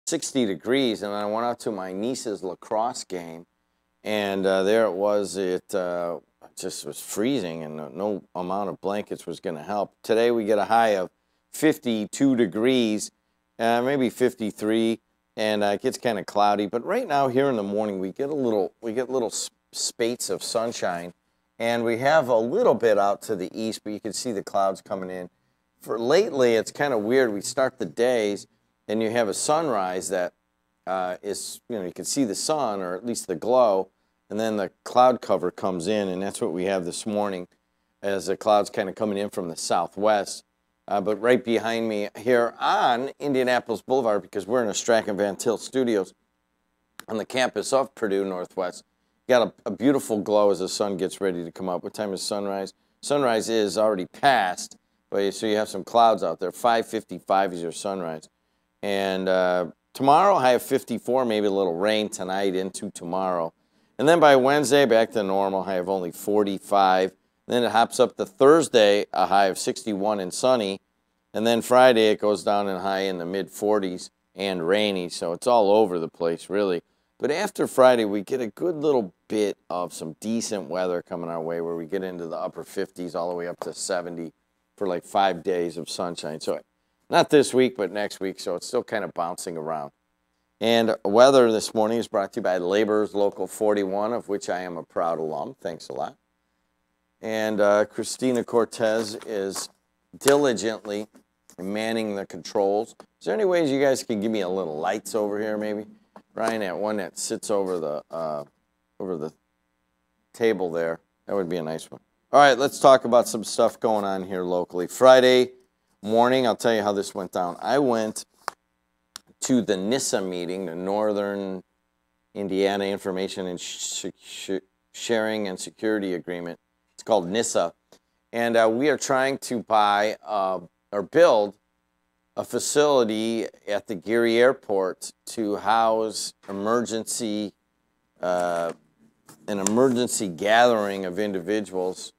60 degrees, and I went out to my niece's lacrosse game, and there it was. It just was freezing, and no amount of blankets was going to help. Today we get a high of 52 degrees, maybe 53, and it gets kind of cloudy. But right now here in the morning we get little spates of sunshine, and we have a little bit out to the east, but you can see the clouds coming in. For lately, it's kind of weird. We start the days, and you have a sunrise that is, you can see the sun, or at least the glow, and then the cloud cover comes in, and that's what we have this morning as the clouds kind of coming in from the southwest. But right behind me here on Indianapolis Boulevard, because we're in a Strachan Van Til Studios on the campus of Purdue Northwest, got a beautiful glow as the sun gets ready to come up. What time is sunrise? Sunrise is already past, but so you have some clouds out there. 5:55 is your sunrise. And tomorrow I have 54, maybe a little rain tonight into tomorrow. And then by Wednesday, back to normal, I have only 45. Then it hops up to Thursday, a high of 61 and sunny. And then Friday, it goes down and high in the mid-40s and rainy. So it's all over the place, really. But after Friday, we get a good little bit of some decent weather coming our way, where we get into the upper 50s all the way up to 70 for like 5 days of sunshine. So not this week, but next week. So it's still kind of bouncing around. And weather this morning is brought to you by Laborers Local 41, of which I am a proud alum. Thanks a lot. And Christina Cortez is diligently manning the controls. Is there any ways you guys can give me a little lights over here, maybe? Ryan, that one that sits over the table there. That would be a nice one. All right, let's talk about some stuff going on here locally. Friday morning, I'll tell you how this went down. I went to the NISA meeting, the Northern Indiana Information and Sharing and Security Agreement. It's called NISA. And we are trying to buy or build a facility at the Geary Airport to house an emergency gathering of individuals,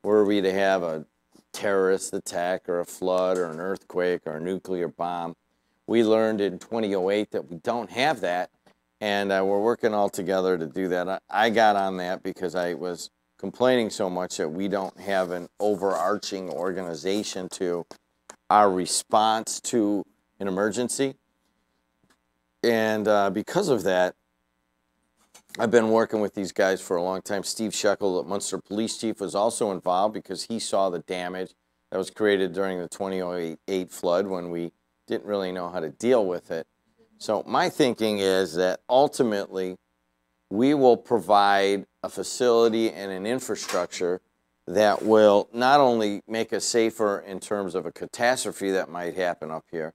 were we to have a terrorist attack or a flood or an earthquake or a nuclear bomb. We learned in 2008 that we don't have that, and we're working all together to do that. I got on that because I was complaining so much that we don't have an overarching organization to our response to an emergency. And because of that, I've been working with these guys for a long time. Steve Shekel, the Munster Police Chief, was also involved because he saw the damage that was created during the 2008 flood when we didn't really know how to deal with it. So my thinking is that ultimately we will provide a facility and an infrastructure that will not only make us safer in terms of a catastrophe that might happen up here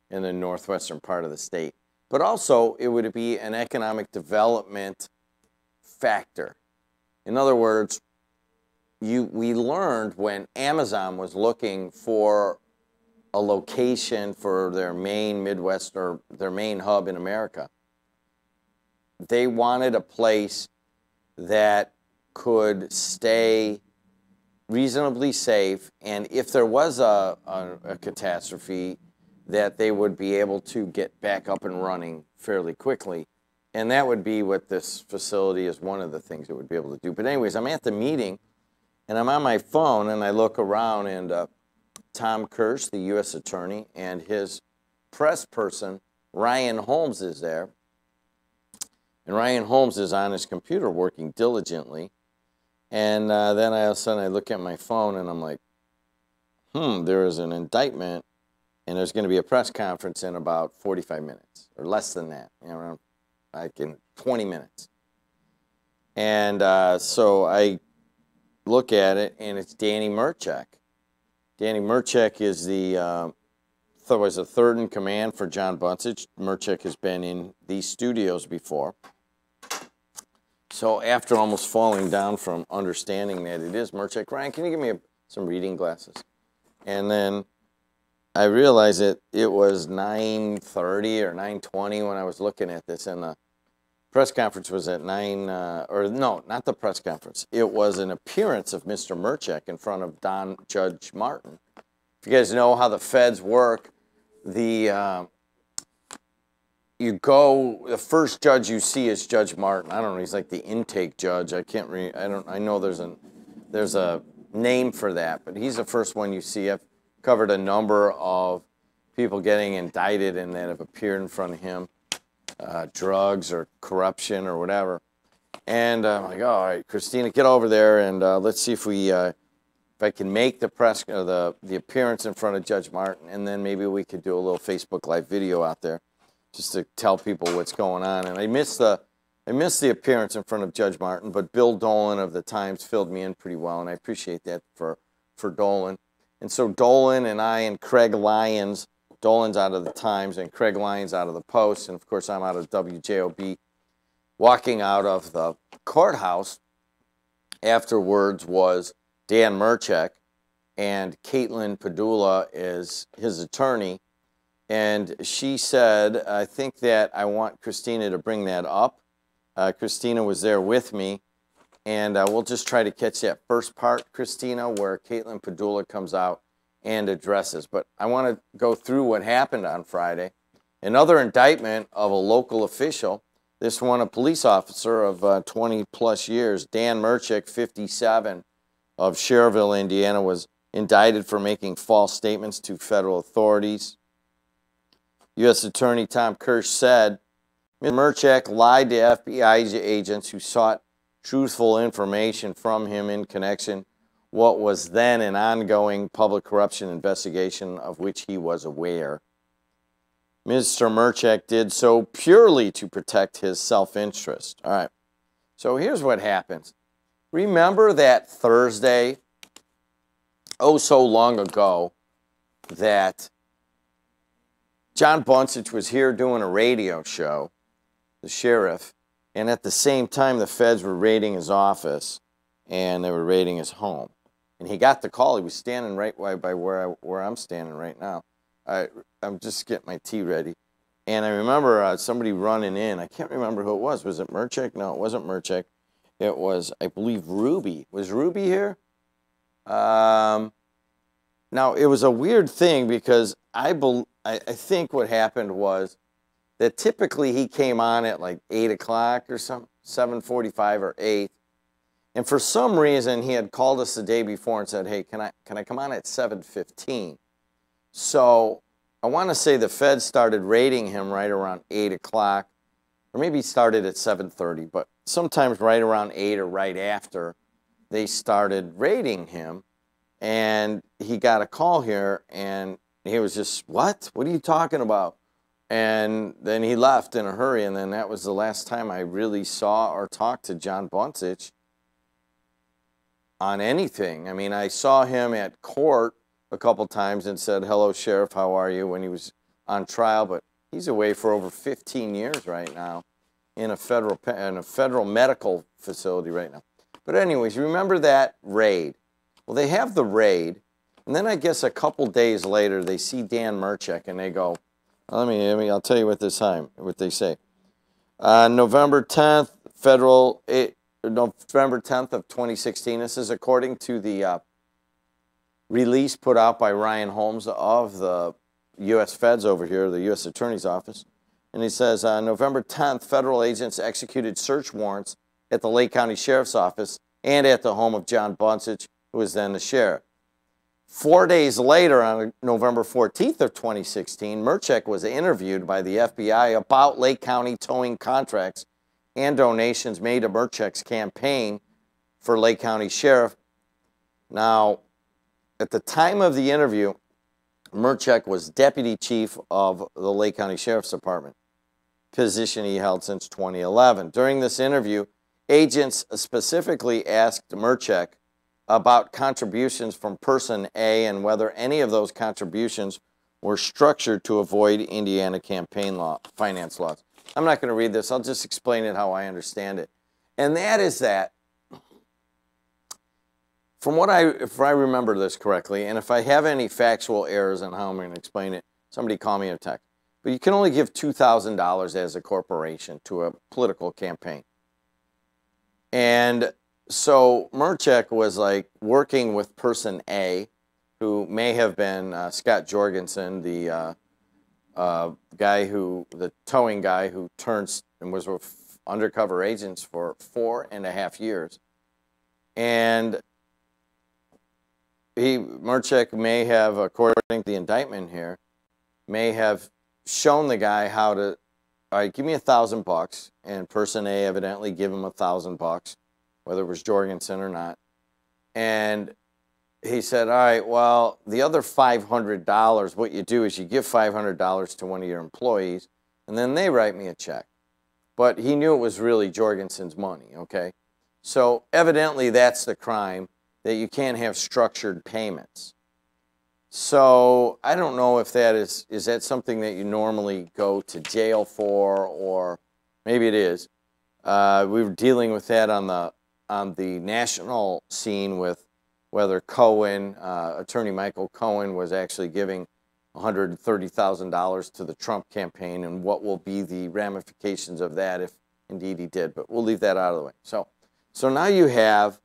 in the northwestern part of the state, but also it would be an economic development factor. In other words, we learned when Amazon was looking for a location for their main Midwest or their main hub in America, they wanted a place that could stay reasonably safe, and if there was a catastrophe, that they would be able to get back up and running fairly quickly. And that would be what this facility is, one of the things it would be able to do. But anyways, I'm at the meeting, and I'm on my phone, and I look around, and Tom Kirsch, the U.S. Attorney, and his press person, Ryan Holmes, is there. And Ryan Holmes is on his computer working diligently. And then all of a sudden I look at my phone, and I'm like, there is an indictment, and there's going to be a press conference in about 45 minutes, or less than that, around like in 20 minutes. And so I look at it, and it's Danny Merchek. Danny Merchek is was a third in command for John Bunsich. Merchek has been in these studios before. So after almost falling down from understanding that it is Merchek, Ryan, can you give me some reading glasses? And then I realized that it was 9:30 or 9:20 when I was looking at this, and the press conference was at 9, or no, not the press conference. It was an appearance of Mr. Merchek in front of Judge Martin. If you guys know how the feds work, the you go, the first judge you see is Judge Martin. I don't know, he's like the intake judge. I know there's a name for that, but he's the first one you see. I've covered a number of people getting indicted and that have appeared in front of him, drugs or corruption or whatever. And I'm like, all right, Christina, get over there and let's see if I can make the the appearance in front of Judge Martin, and then maybe we could do a little Facebook Live video out there, just to tell people what's going on. And I missed the appearance in front of Judge Martin, but Bill Dolan of the Times filled me in pretty well, and I appreciate that for Dolan. And so Dolan and I and Craig Lyons, Dolan's out of the Times and Craig Lyons out of the Post, and of course I'm out of WJOB, walking out of the courthouse. Afterwards was Dan Merchek, and Caitlin Padula is his attorney. And she said, I think that I want Christina to bring that up. Christina was there with me, and we'll just try to catch that first part, Christina, where Caitlin Padula comes out and addresses. But I want to go through what happened on Friday. Another indictment of a local official, this one a police officer of 20-plus years, Dan Merchek, 57, of Cherville, Indiana, was indicted for making false statements to federal authorities. U.S. Attorney Tom Kirsch said, Mr. Merchek lied to FBI agents who sought truthful information from him in connection what was then an ongoing public corruption investigation of which he was aware. Mr. Merchek did so purely to protect his self-interest. All right, so here's what happens. Remember that Thursday, oh so long ago, that John Bunsich was here doing a radio show, the sheriff, and at the same time the feds were raiding his office and they were raiding his home. And he got the call. He was standing right by where I'm standing right now. I'm just getting my tea ready. And I remember somebody running in. I can't remember who it was. Was it Merchek? No, it wasn't Merchek. It was, I believe, Ruby. Was Ruby here? Now, it was a weird thing because I think what happened was that typically he came on at like 8 o'clock or something, 7:45 or 8. And for some reason, he had called us the day before and said, hey, can I come on at 7:15? So I want to say the feds started raiding him right around 8 o'clock, or maybe started at 7:30, but sometimes right around 8 or right after, they started raiding him. And he got a call here, and he was just, what? What are you talking about? And then he left in a hurry, and then that was the last time I really saw or talked to John Bunsich on anything. I mean, I saw him at court a couple times and said, hello, Sheriff, how are you, when he was on trial, but he's away for over 15 years right now in a federal medical facility right now. But anyways, remember that raid. Well, they have the raid, and then I guess a couple days later, they see Dan Merchek, and they go, I'll tell you what they say. November 10th, November 10th of 2016, this is according to the release put out by Ryan Holmes of the U.S. Feds over here, the U.S. Attorney's Office. And he says, November 10th, federal agents executed search warrants at the Lake County Sheriff's Office and at the home of John Bunsich, who was then the sheriff. 4 days later, on November 14th of 2016, Merchek was interviewed by the FBI about Lake County towing contracts and donations made to Merchek's campaign for Lake County Sheriff. Now, at the time of the interview, Merchek was deputy chief of the Lake County Sheriff's Department, position he held since 2011. During this interview, agents specifically asked Merchek about contributions from Person A and whether any of those contributions were structured to avoid Indiana campaign finance laws. I'm not going to read this. I'll just explain it how I understand it. And that is that, if I remember this correctly, and if I have any factual errors on how I'm going to explain it, somebody call me a text. But you can only give $2,000 as a corporation to a political campaign. And so Merchek was like working with Person A, who may have been Scott Jorgensen, the the towing guy who turned and was with undercover agents for 4.5 years. And Merchek may have, according to the indictment here, may have shown the guy how to, all right, give me $1,000, and person A evidently give him $1,000, whether it was Jorgensen or not. And he said, all right, well, the other $500, what you do is you give $500 to one of your employees, and then they write me a check. But he knew it was really Jorgensen's money, okay? So evidently that's the crime, that you can't have structured payments. So I don't know if that is that something that you normally go to jail for, or maybe it is. We were dealing with that on the national scene with whether Cohen, Attorney Michael Cohen, was actually giving $130,000 to the Trump campaign, and what will be the ramifications of that if indeed he did. But we'll leave that out of the way. So now you have,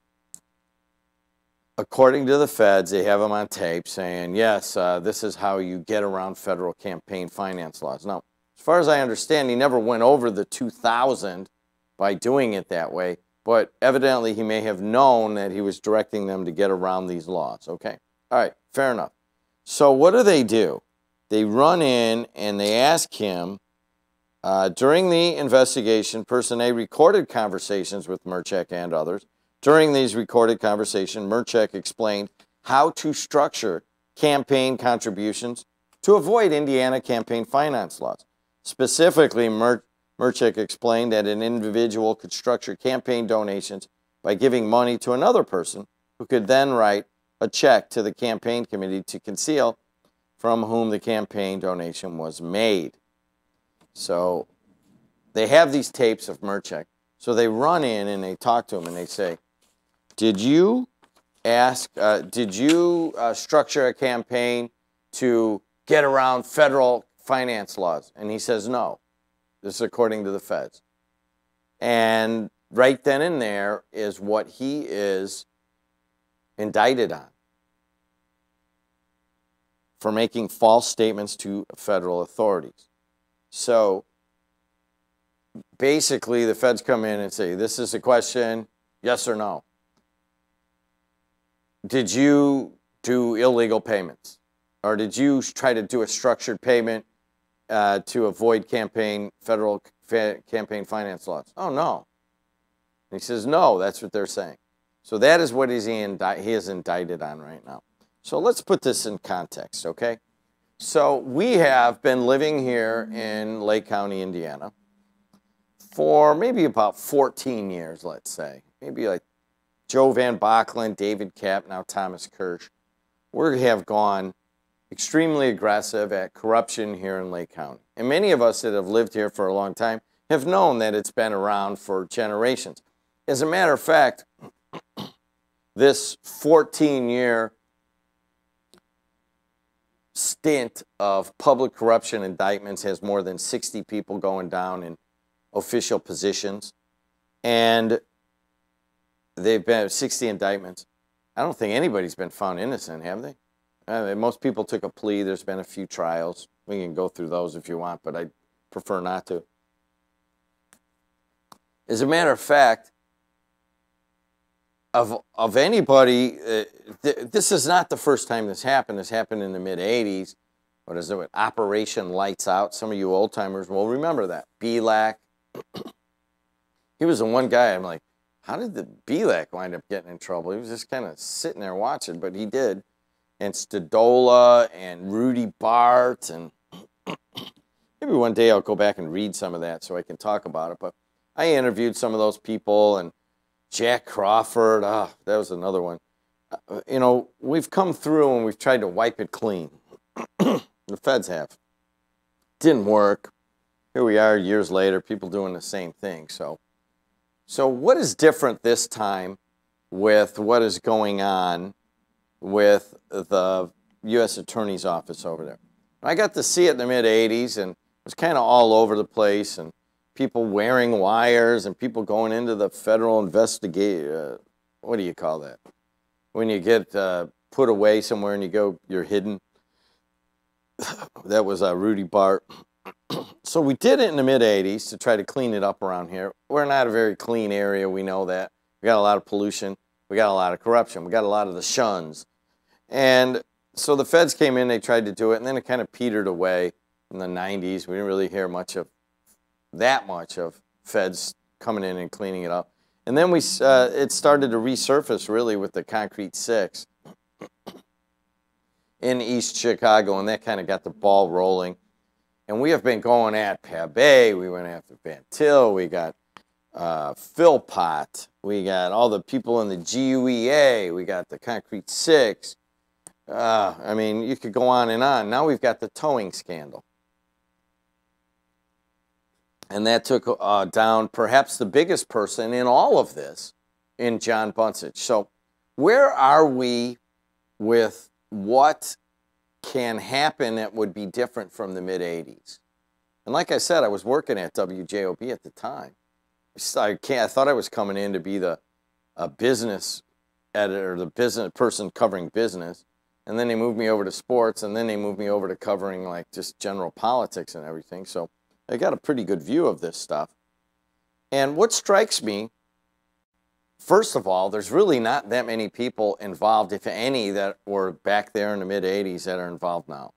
according to the feds, they have him on tape saying, yes, this is how you get around federal campaign finance laws. Now, as far as I understand, he never went over the 2,000 by doing it that way, but evidently he may have known that he was directing them to get around these laws. Okay, all right, fair enough. So what do? They run in and they ask him, during the investigation, person A recorded conversations with Merchek and others. During these recorded conversations, Merchek explained how to structure campaign contributions to avoid Indiana campaign finance laws. Specifically, Merchek explained that an individual could structure campaign donations by giving money to another person who could then write a check to the campaign committee to conceal from whom the campaign donation was made. So they have these tapes of Merchek. So they run in and they talk to him and they say, did you structure a campaign to get around federal finance laws? And he says no. This is according to the feds. And right then and there is what he is indicted on, for making false statements to federal authorities. So basically the feds come in and say, this is a question, yes or no. Did you do illegal payments? Or did you try to do a structured payment to avoid federal campaign finance laws? Oh, no. And he says, no, that's what they're saying. So that is what he is indicted on right now. So let's put this in context, okay? So we have been living here in Lake County, Indiana, for maybe about 14 years, let's say. Maybe like Joe Van Bachlen, David Kapp, now Thomas Kirsch. We have gone extremely aggressive at corruption here in Lake County. And many of us that have lived here for a long time have known that it's been around for generations. As a matter of fact, this 14-year stint of public corruption indictments has more than 60 people going down in official positions. And they've been 60 indictments. I don't think anybody's been found innocent, have they? Most people took a plea. There's been a few trials. We can go through those if you want, but I prefer not to. As a matter of fact, of anybody, this is not the first time this happened. This happened in the mid-'80s. What is it? Operation Lights Out. Some of you old-timers will remember that. Bll. He was the one guy, I'm like, how did the Bll wind up getting in trouble? He was just kind of sitting there watching, but he did. And Dedelow and Rudy Bart, and maybe one day I'll go back and read some of that so I can talk about it. But I interviewed some of those people, and Jack Crawford, that was another one. You know, we've come through and we've tried to wipe it clean. The feds have. Didn't work. Here we are years later, people doing the same thing. So what is different this time with what is going on with the U.S. Attorney's Office over there? I got to see it in the mid-'80s, and it was kind of all over the place, and people wearing wires and people going into the federal what do you call that? When you get put away somewhere and you're hidden. that was Rudy Bart. So we did it in the mid-'80s to try to clean it up around here. We're not a very clean area, we know that. We got a lot of pollution, we got a lot of corruption, we got a lot of the shuns. And so the feds came in, they tried to do it, and then it kind of petered away in the 90s. We didn't really hear that much of feds coming in and cleaning it up. And then it started to resurface really with the Concrete 6 in East Chicago, and that kind of got the ball rolling. And we have been going at Pabay, we went after Van Til, we got Philpott, we got all the people in the GUEA, we got the Concrete 6. I mean, you could go on and on. Now we've got the towing scandal. And that took down perhaps the biggest person in all of this, in John Bunsich. So where are we with what can happen that would be different from the mid-'80s? And like I said, I was working at WJOB at the time. I thought I was coming in to be the business editor, the business person covering business. And then they moved me over to sports, and then they moved me over to covering like just general politics and everything. So I got a pretty good view of this stuff. And what strikes me, first of all, there's really not that many people involved, if any, that were back there in the mid-'80s that are involved now.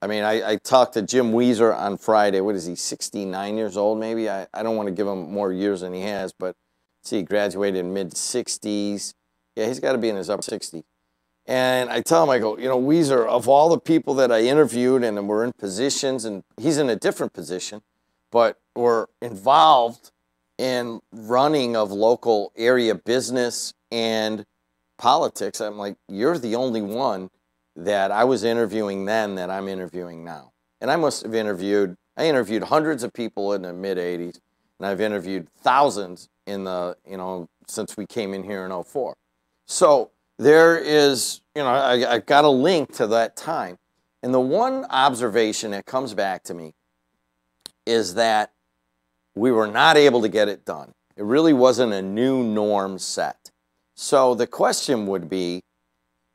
I mean, I talked to Jim Weezer on Friday. What is he, 69 years old maybe? I don't want to give him more years than he has, but see, he graduated in mid-60s. Yeah, he's got to be in his upper 60s. And I tell him, I go, you know, Weezer, of all the people that I interviewed and were in positions, and he's in a different position, but were involved in running of local area business and politics, I'm like, you're the only one that I was interviewing then that I'm interviewing now. And I must have interviewed hundreds of people in the mid-'80s, and I've interviewed thousands in the, you know, since we came in here in '04. So there is, you know, I've got a link to that time. And the one observation that comes back to me is that we were not able to get it done. It really wasn't a new norm set. So the question would be,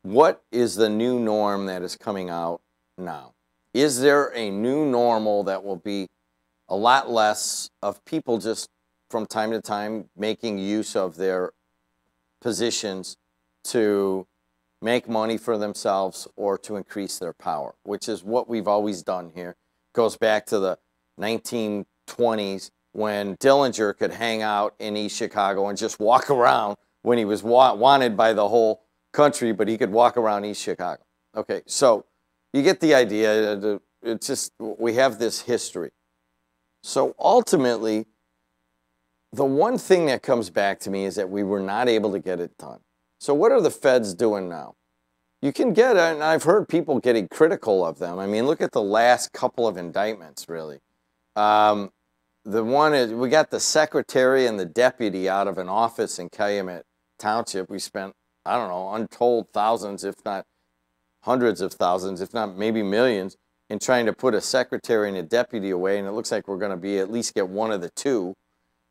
what is the new norm that is coming out now? Is there a new normal that will be a lot less of people just from time to time making use of their positions to make money for themselves or to increase their power, which is what we've always done here. It goes back to the 1920s when Dillinger could hang out in East Chicago and just walk around when he was wanted by the whole country, but he could walk around East Chicago. Okay, so you get the idea. It's just, we have this history. So ultimately, the one thing that comes back to me is that we were not able to get it done. So what are the feds doing now? You can get, and I've heard people getting critical of them. I mean, look at the last couple of indictments, really. The one is, we got the secretary and the deputy out of an office in Calumet Township. We spent, I don't know, untold thousands, if not hundreds of thousands, if not maybe millions, in trying to put a secretary and a deputy away. And it looks like we're going to be at least get one of the two.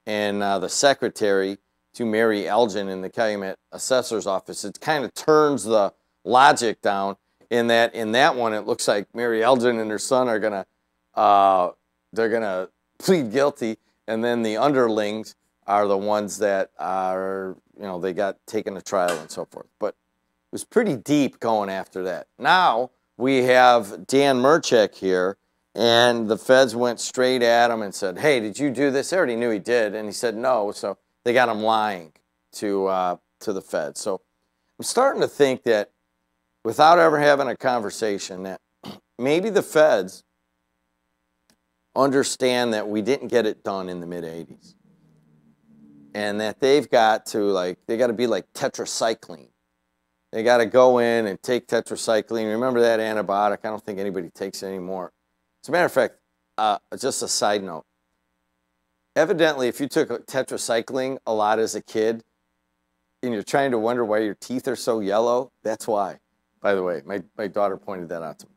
And the secretary to Mary Elgin in the Calumet assessor's office. It kind of turns the logic down in that one. It looks like Mary Elgin and her son are they're gonna plead guilty, and then the underlings are the ones that are, you know, they got taken to trial and so forth. But it was pretty deep going after that. Now we have Dan Murchak here, and the feds went straight at him and said, hey, did you do this? They already knew he did, and he said no, so they got him lying to the feds. So I'm starting to think that without ever having a conversation, that maybe the feds understand that we didn't get it done in the mid-'80s. And that they've got to, they got to be like tetracycline. They got to go in and take tetracycline. Remember that antibiotic? I don't think anybody takes it anymore. As a matter of fact, just a side note. Evidently, if you took tetracycline a lot as a kid and you're trying to wonder why your teeth are so yellow, that's why. By the way, my daughter pointed that out to me.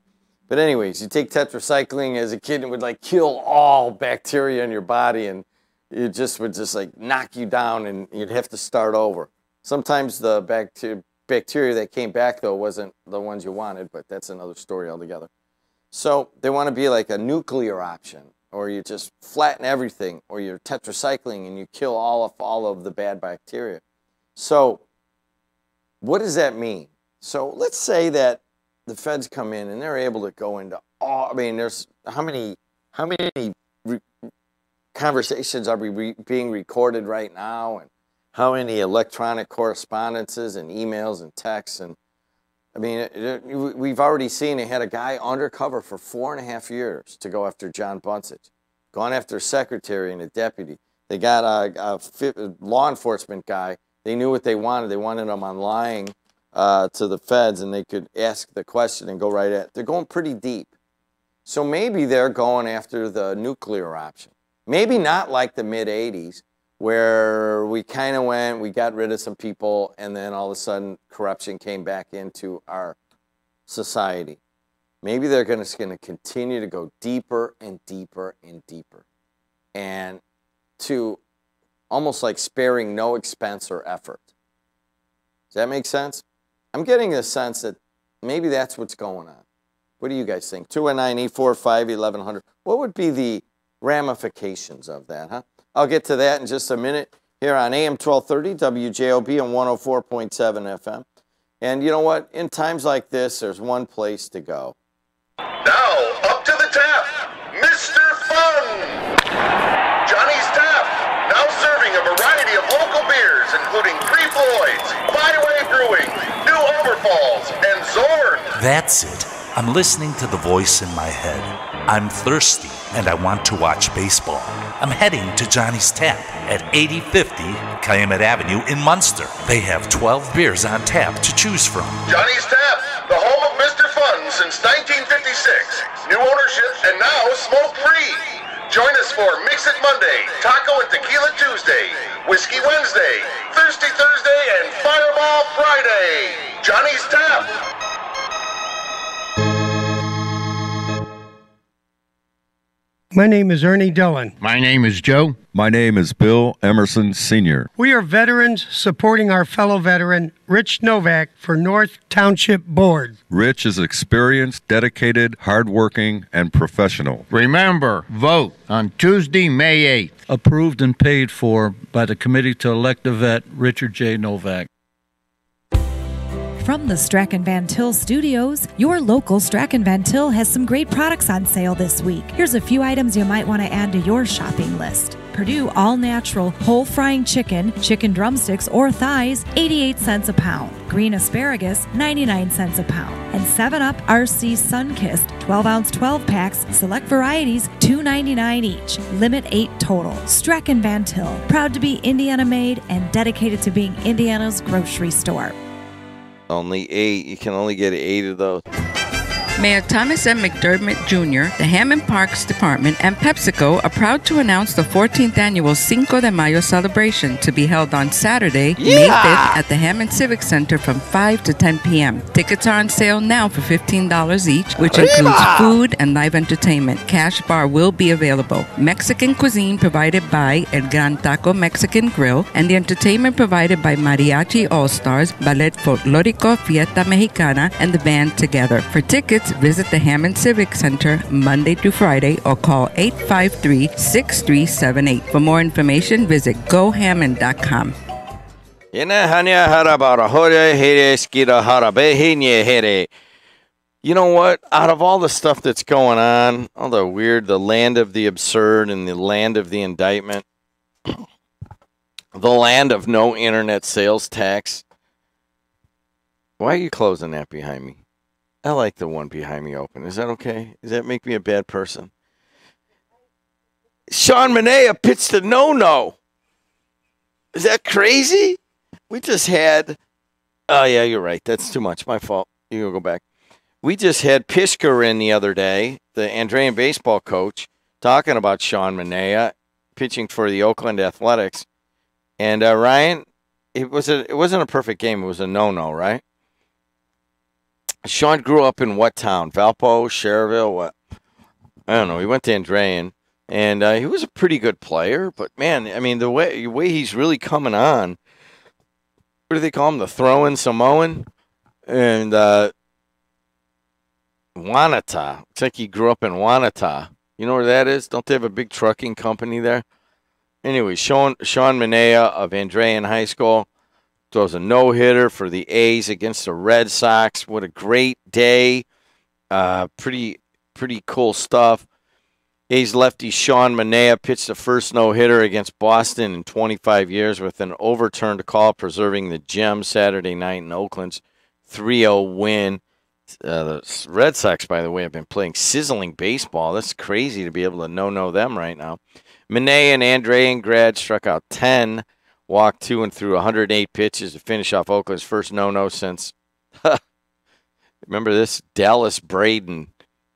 But anyways, you take tetracycline as a kid and it would like kill all bacteria in your body, and it just would just like knock you down and you'd have to start over. Sometimes the bacteria that came back though wasn't the ones you wanted, but that's another story altogether. So they want to be like a nuclear option, or you just flatten everything, or you're tetracycline and you kill all of the bad bacteria. So what does that mean? So let's say that the feds come in and they're able to go into all, I mean, there's how many conversations are being recorded right now, and how many electronic correspondences and emails and texts. And I mean, we've already seen they had a guy undercover for 4.5 years to go after John Bunsich, gone after a secretary and a deputy. They got a law enforcement guy. They knew what they wanted. They wanted him on lying to the feds, and they could ask the question and go right at. They're going pretty deep. So maybe they're going after the nuclear option. Maybe not like the mid-'80s, where we kind of we got rid of some people, and then all of a sudden corruption came back into our society. Maybe they're going to continue to go deeper and deeper and deeper, and to almost like sparing no expense or effort. Does that make sense? I'm getting a sense that maybe that's what's going on. What do you guys think? 219-845-1100. What would be the ramifications of that, huh? I'll get to that in just a minute here on AM 1230, WJOB and 104.7 FM. And you know what? In times like this, there's one place to go. Now, up to the tap, Mr. Fun! Johnny's Tap, now serving a variety of local beers, including Three Floyds, Byway Brewing, New Overfalls, and Zorn. That's it. I'm listening to the voice in my head. I'm thirsty, and I want to watch baseball. I'm heading to Johnny's Tap at 8050 Calumet Avenue in Munster. They have 12 beers on tap to choose from. Johnny's Tap, the home of Mr. Fun since 1956. New ownership and now smoke-free. Join us for Mix It Monday, Taco and Tequila Tuesday, Whiskey Wednesday, Thirsty Thursday, and Fireball Friday. Johnny's Tap. My name is Ernie Dillon. My name is Joe. My name is Bill Emerson Sr. We are veterans supporting our fellow veteran, Rich Novak, for North Township Board. Rich is experienced, dedicated, hardworking, and professional. Remember, vote on Tuesday, May 8th. Approved and paid for by the Committee to Elect a Vet, Richard J. Novak. From the Strachan Van Til Studios, your local Strachan Van Til has some great products on sale this week. Here's a few items you might want to add to your shopping list. Purdue all-natural whole frying chicken, chicken drumsticks or thighs, 88 cents a pound. Green asparagus, 99 cents a pound. And 7-Up RC Sunkissed 12-ounce 12 packs, select varieties, $2.99 each. Limit 8 total. Strachan Van Til, proud to be Indiana-made and dedicated to being Indiana's grocery store. Only 8. You can only get 8 of those. Mayor Thomas M. McDermott Jr., the Hammond Parks Department, and PepsiCo are proud to announce the 14th annual Cinco de Mayo celebration to be held on Saturday, May 5th at the Hammond Civic Center from 5 to 10 p.m. Tickets are on sale now for $15 each, which includes food and live entertainment. Cash bar will be available. Mexican cuisine provided by El Gran Taco Mexican Grill, and the entertainment provided by Mariachi All-Stars, Ballet Folklorico, Fiesta Mexicana, and the band Together. For tickets, visit the Hammond Civic Center Monday through Friday or call 853-6378. For more information, visit gohammond.com. You know what? Out of all the stuff that's going on, all the weird, the land of the absurd and the land of the indictment, the land of no internet sales tax. Why are you closing that behind me? I like the one behind me open. Is that okay? Does that make me a bad person? Sean Manaea pitched a no-no. Is that crazy? We just had... Oh, yeah, you're right. That's too much. My fault. You can go back. We just had Pishker in the other day, the Andrean baseball coach, talking about Sean Manaea pitching for the Oakland Athletics. And, Ryan, it wasn't a perfect game. It was a no-no, right? Sean grew up in what town? Valpo, Cherville, what? I don't know. He went to Andrean, and he was a pretty good player. But, man, I mean, the way he's really coming on, what do they call him? The throw-in Samoan? And Wanata. Looks like he grew up in Wanata. You know where that is? Don't they have a big trucking company there? Anyway, Sean Manaea of Andrean High School throws a no-hitter for the A's against the Red Sox. What a great day. Pretty cool stuff. A's lefty Sean Manaea pitched the first no-hitter against Boston in 25 years with an overturned call, preserving the gem Saturday night in Oakland's 3-0 win. The Red Sox, by the way, have been playing sizzling baseball. That's crazy to be able to no them right now. Manaea and Andrean grad struck out 10, walked 2 and threw 108 pitches to finish off Oakland's first no since, remember this, Dallas Braden,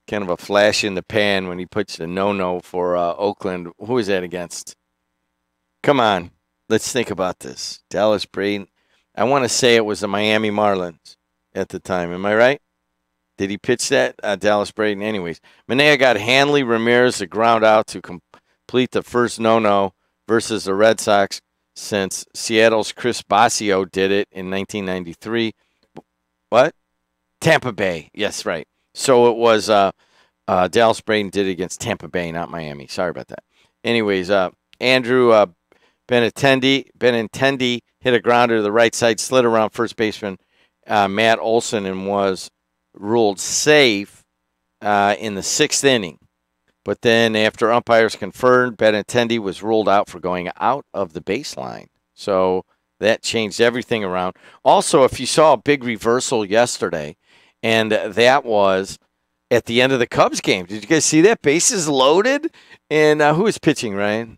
kind of a flash in the pan when he puts the no for Oakland. Who is that against? Come on, let's think about this. Dallas Braden. I want to say it was the Miami Marlins at the time. Am I right? Did he pitch that? Dallas Braden. Anyways, Manaea got Hanley Ramirez to ground out to complete the first no versus the Red Sox since Seattle's Chris Basio did it in 1993. What? Tampa Bay. Yes, right. So it was Dallas Braden did it against Tampa Bay, not Miami. Sorry about that. Anyways, Andrew Benintendi hit a grounder to the right side, slid around first baseman Matt Olson, and was ruled safe in the 6th inning. But then after umpires confirmed, Benintendi was ruled out for going out of the baseline. So that changed everything around. Also, if you saw a big reversal yesterday, and that was at the end of the Cubs game. Did you guys see that? Bases loaded. And who is pitching, Ryan?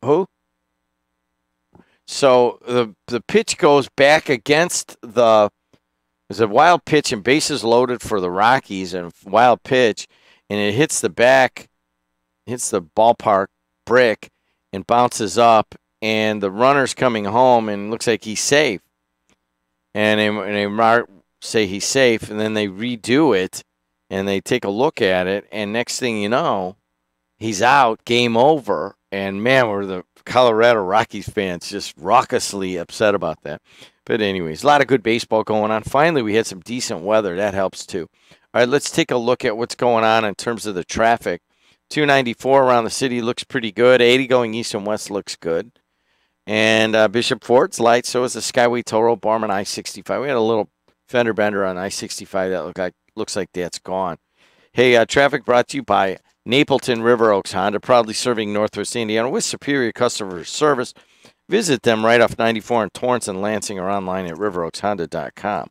Who? So the pitch goes back against the – there's a wild pitch and bases loaded for the Rockies and wild pitch, and it hits the back, hits the ballpark brick and bounces up, and the runner's coming home and looks like he's safe. And they say he's safe, and then they redo it, and they take a look at it, and next thing you know, he's out, game over, and man, were the Colorado Rockies fans just raucously upset about that. But anyways, a lot of good baseball going on. Finally, we had some decent weather. That helps too. All right, let's take a look at what's going on in terms of the traffic. 294 around the city looks pretty good. 80 going east and west looks good. And Bishop Ford's light, so is the Skyway Toll Road, Barman I-65. We had a little fender bender on I-65 that looks like that's gone. Hey, traffic brought to you by Napleton River Oaks Honda, proudly serving Northwest Indiana with superior customer service. Visit them right off 94 in Torrance and Lansing or online at riveroakshonda.com.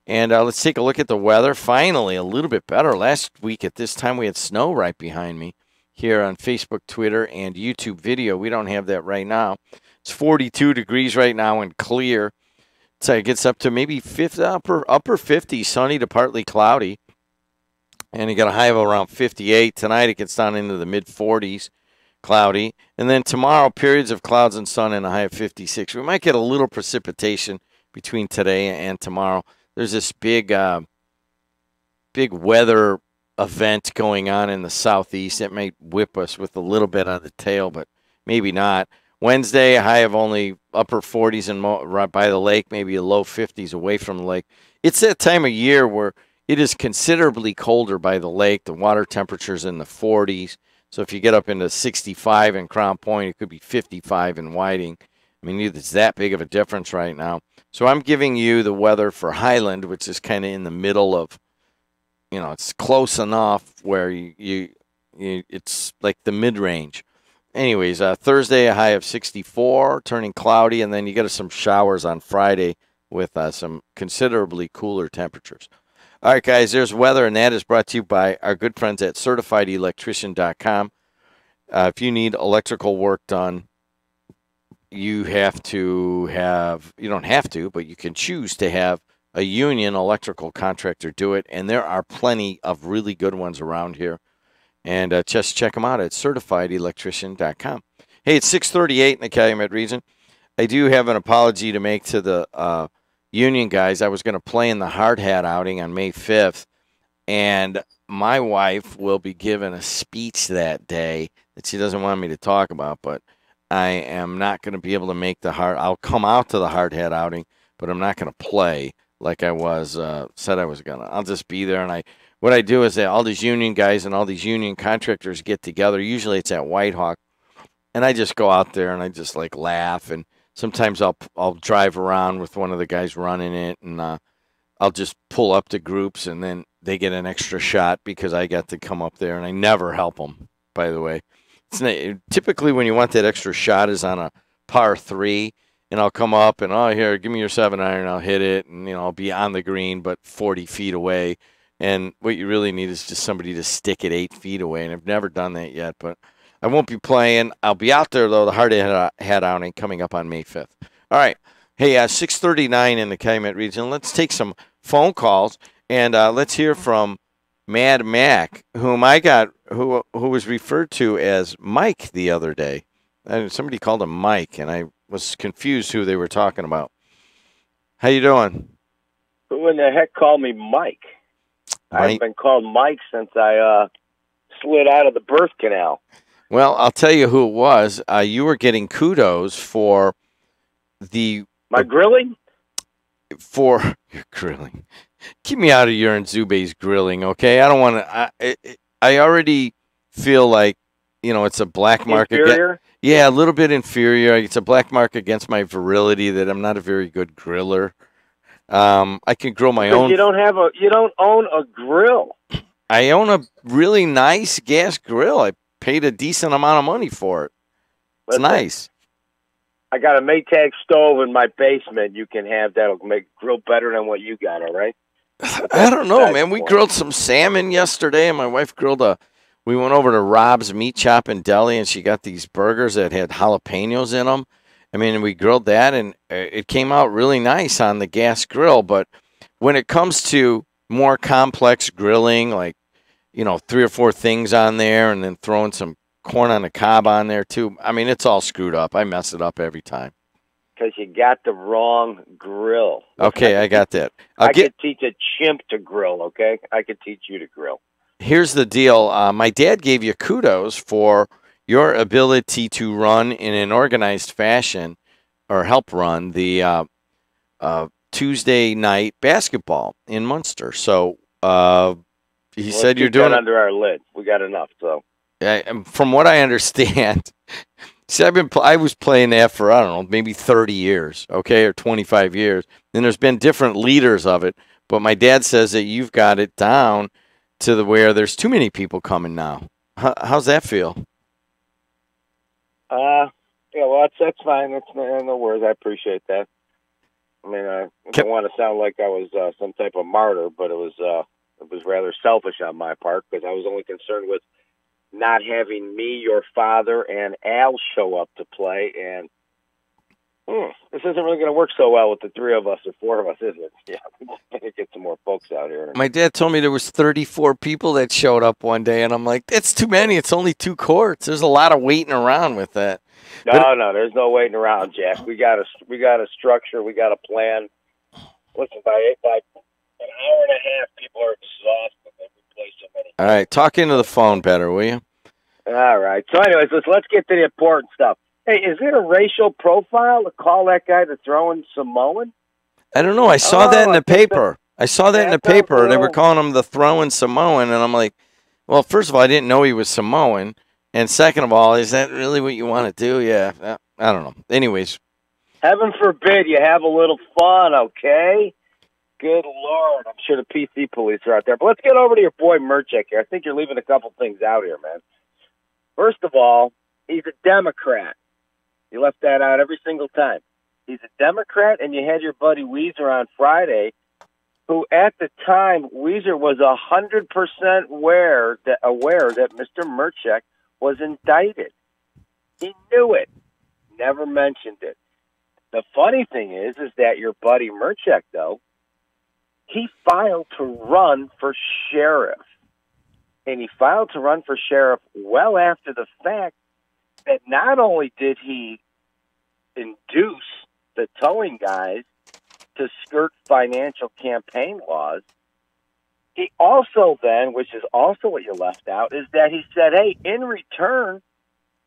And let's take a look at the weather. Finally, a little bit better. Last week at this time, we had snow right behind me here on Facebook, Twitter, and YouTube video. We don't have that right now. It's 42 degrees right now and clear. So it gets up to maybe upper 50, sunny to partly cloudy. And you got a high of around 58. Tonight it gets down into the mid-40s, cloudy. And then tomorrow, periods of clouds and sun and a high of 56. We might get a little precipitation between today and tomorrow. There's this big weather event going on in the southeast that may whip us with a little bit on the tail, but maybe not. Wednesday, a high of only upper 40s and right by the lake, maybe a low 50s away from the lake. It's that time of year where it is considerably colder by the lake. The water temperature's in the 40s. So if you get up into 65 in Crown Point, it could be 55 in Whiting. I mean, it's that big of a difference right now. So I'm giving you the weather for Highland, which is kind of in the middle of, it's close enough where it's like the mid-range. Anyways, Thursday, a high of 64, turning cloudy, and then you get some showers on Friday with some considerably cooler temperatures. All right, guys, there's weather, and that is brought to you by our good friends at CertifiedElectrician.com. If you need electrical work done, you don't have to, but you can choose to have a union electrical contractor do it, and there are plenty of really good ones around here. And just check them out at CertifiedElectrician.com. Hey, it's 6:38 in the Calumet region. I do have an apology to make to the union guys. I was going to play in the Hard Hat outing on May 5th, and my wife will be giving a speech that day that she doesn't want me to talk about, but I am not going to be able to make I'll come out to the Hard Hat outing, but I'm not going to play. like I was said I was gonna. I'll just be there, and what I do is that all these union guys and all these union contractors get together. Usually it's at Whitehawk, and I just go out there and I just like laugh, and sometimes I'll drive around with one of the guys running it, and I'll just pull up to groups, and then they get an extra shot because I got to come up there, and I never help them, by the way. Typically when you want that extra shot is on a par 3, and I'll come up and, here, give me your 7-iron, I'll hit it, and I'll be on the green but 40 feet away. And what you really need is just somebody to stick it 8 feet away, and I've never done that yet, but I won't be playing. I'll be out there, though, the Hard Hat outing coming up on May 5th. All right. Hey, 6:39 in the Calumet region. Let's take some phone calls, and let's hear from Mad Mac, who was referred to as Mike the other day. Somebody called him Mike, and I was confused who they were talking about. How you doing? Who in the heck called me Mike? I've been called Mike since I slid out of the birth canal. Well, I'll tell you who it was. You were getting kudos for my grilling? For your grilling. Keep me out of your and Zube's grilling, okay? I don't want to. I already feel like, it's a black mark. Inferior? Yeah, a little bit inferior. It's a black mark against my virility that I'm not a very good griller. I can grill my own. You don't own a grill. I own a really nice gas grill. I paid a decent amount of money for it. It's nice. I got a Maytag stove in my basement. You can have that'll make grill better than what you got. All right. I don't know, man. We grilled some salmon yesterday, and my wife grilled we went over to Rob's Meat Shop in Delhi, and she got these burgers that had jalapenos in them. I mean, we grilled that, and it came out really nice on the gas grill. But when it comes to more complex grilling, like, 3 or 4 things on there, and then throwing some corn on the cob on there, too, I mean, it's all screwed up. I mess it up every time. Because you got the wrong grill. Okay, I got that. I could teach a chimp to grill, okay? I could teach you to grill. Here's the deal. My dad gave you kudos for your ability to run in an organized fashion or help run the Tuesday night basketball in Munster. So he said you're doing it under our lid. We got enough. So from what I understand, see, I was playing that for, I don't know, maybe 30 years, okay, or 25 years. And there's been different leaders of it. But my dad says that you've got it down to where there's too many people coming now. How's that feel? Yeah, well, that's fine. That's no worries. I appreciate that. I mean, I don't want to sound like I was some type of martyr, but it was rather selfish on my part because I was only concerned with not having me, your father, and Al show up to play. And this isn't really going to work so well with the 3 of us or 4 of us, is it? Yeah, we're going to get some more folks out here. My dad told me there was 34 people that showed up one day, and I'm like, that's too many. It's only 2 courts. There's a lot of waiting around with that. No, there's no waiting around, Jack. We got a structure. We got a plan. Listen, by an hour and a half, people are exhausted. We play so many. All right, talk into the phone better, will you? All right. So, anyways, let's get to the important stuff. Hey, is it a racial profile to call that guy the throwing Samoan? I don't know. I saw that in the paper. They were calling him the throwing Samoan, and I'm like, well, first of all, I didn't know he was Samoan. And second of all, is that really what you want to do? Yeah, I don't know. Anyways. Heaven forbid you have a little fun, okay? Good Lord. I'm sure the PC police are out there. But let's get over to your boy Murchek here. I think you're leaving a couple things out here, man. First of all, he's a Democrat. You left that out every single time. He's a Democrat, and you had your buddy Weezer on Friday, who at the time, Weezer was 100% aware that Mr. Murchek was indicted. He knew it. Never mentioned it. The funny thing is that your buddy Murchek, though, he filed to run for sheriff. And he filed to run for sheriff well after the fact that not only did he induce the towing guys to skirt financial campaign laws, he also then, which is also what you left out, is that he said, hey, in return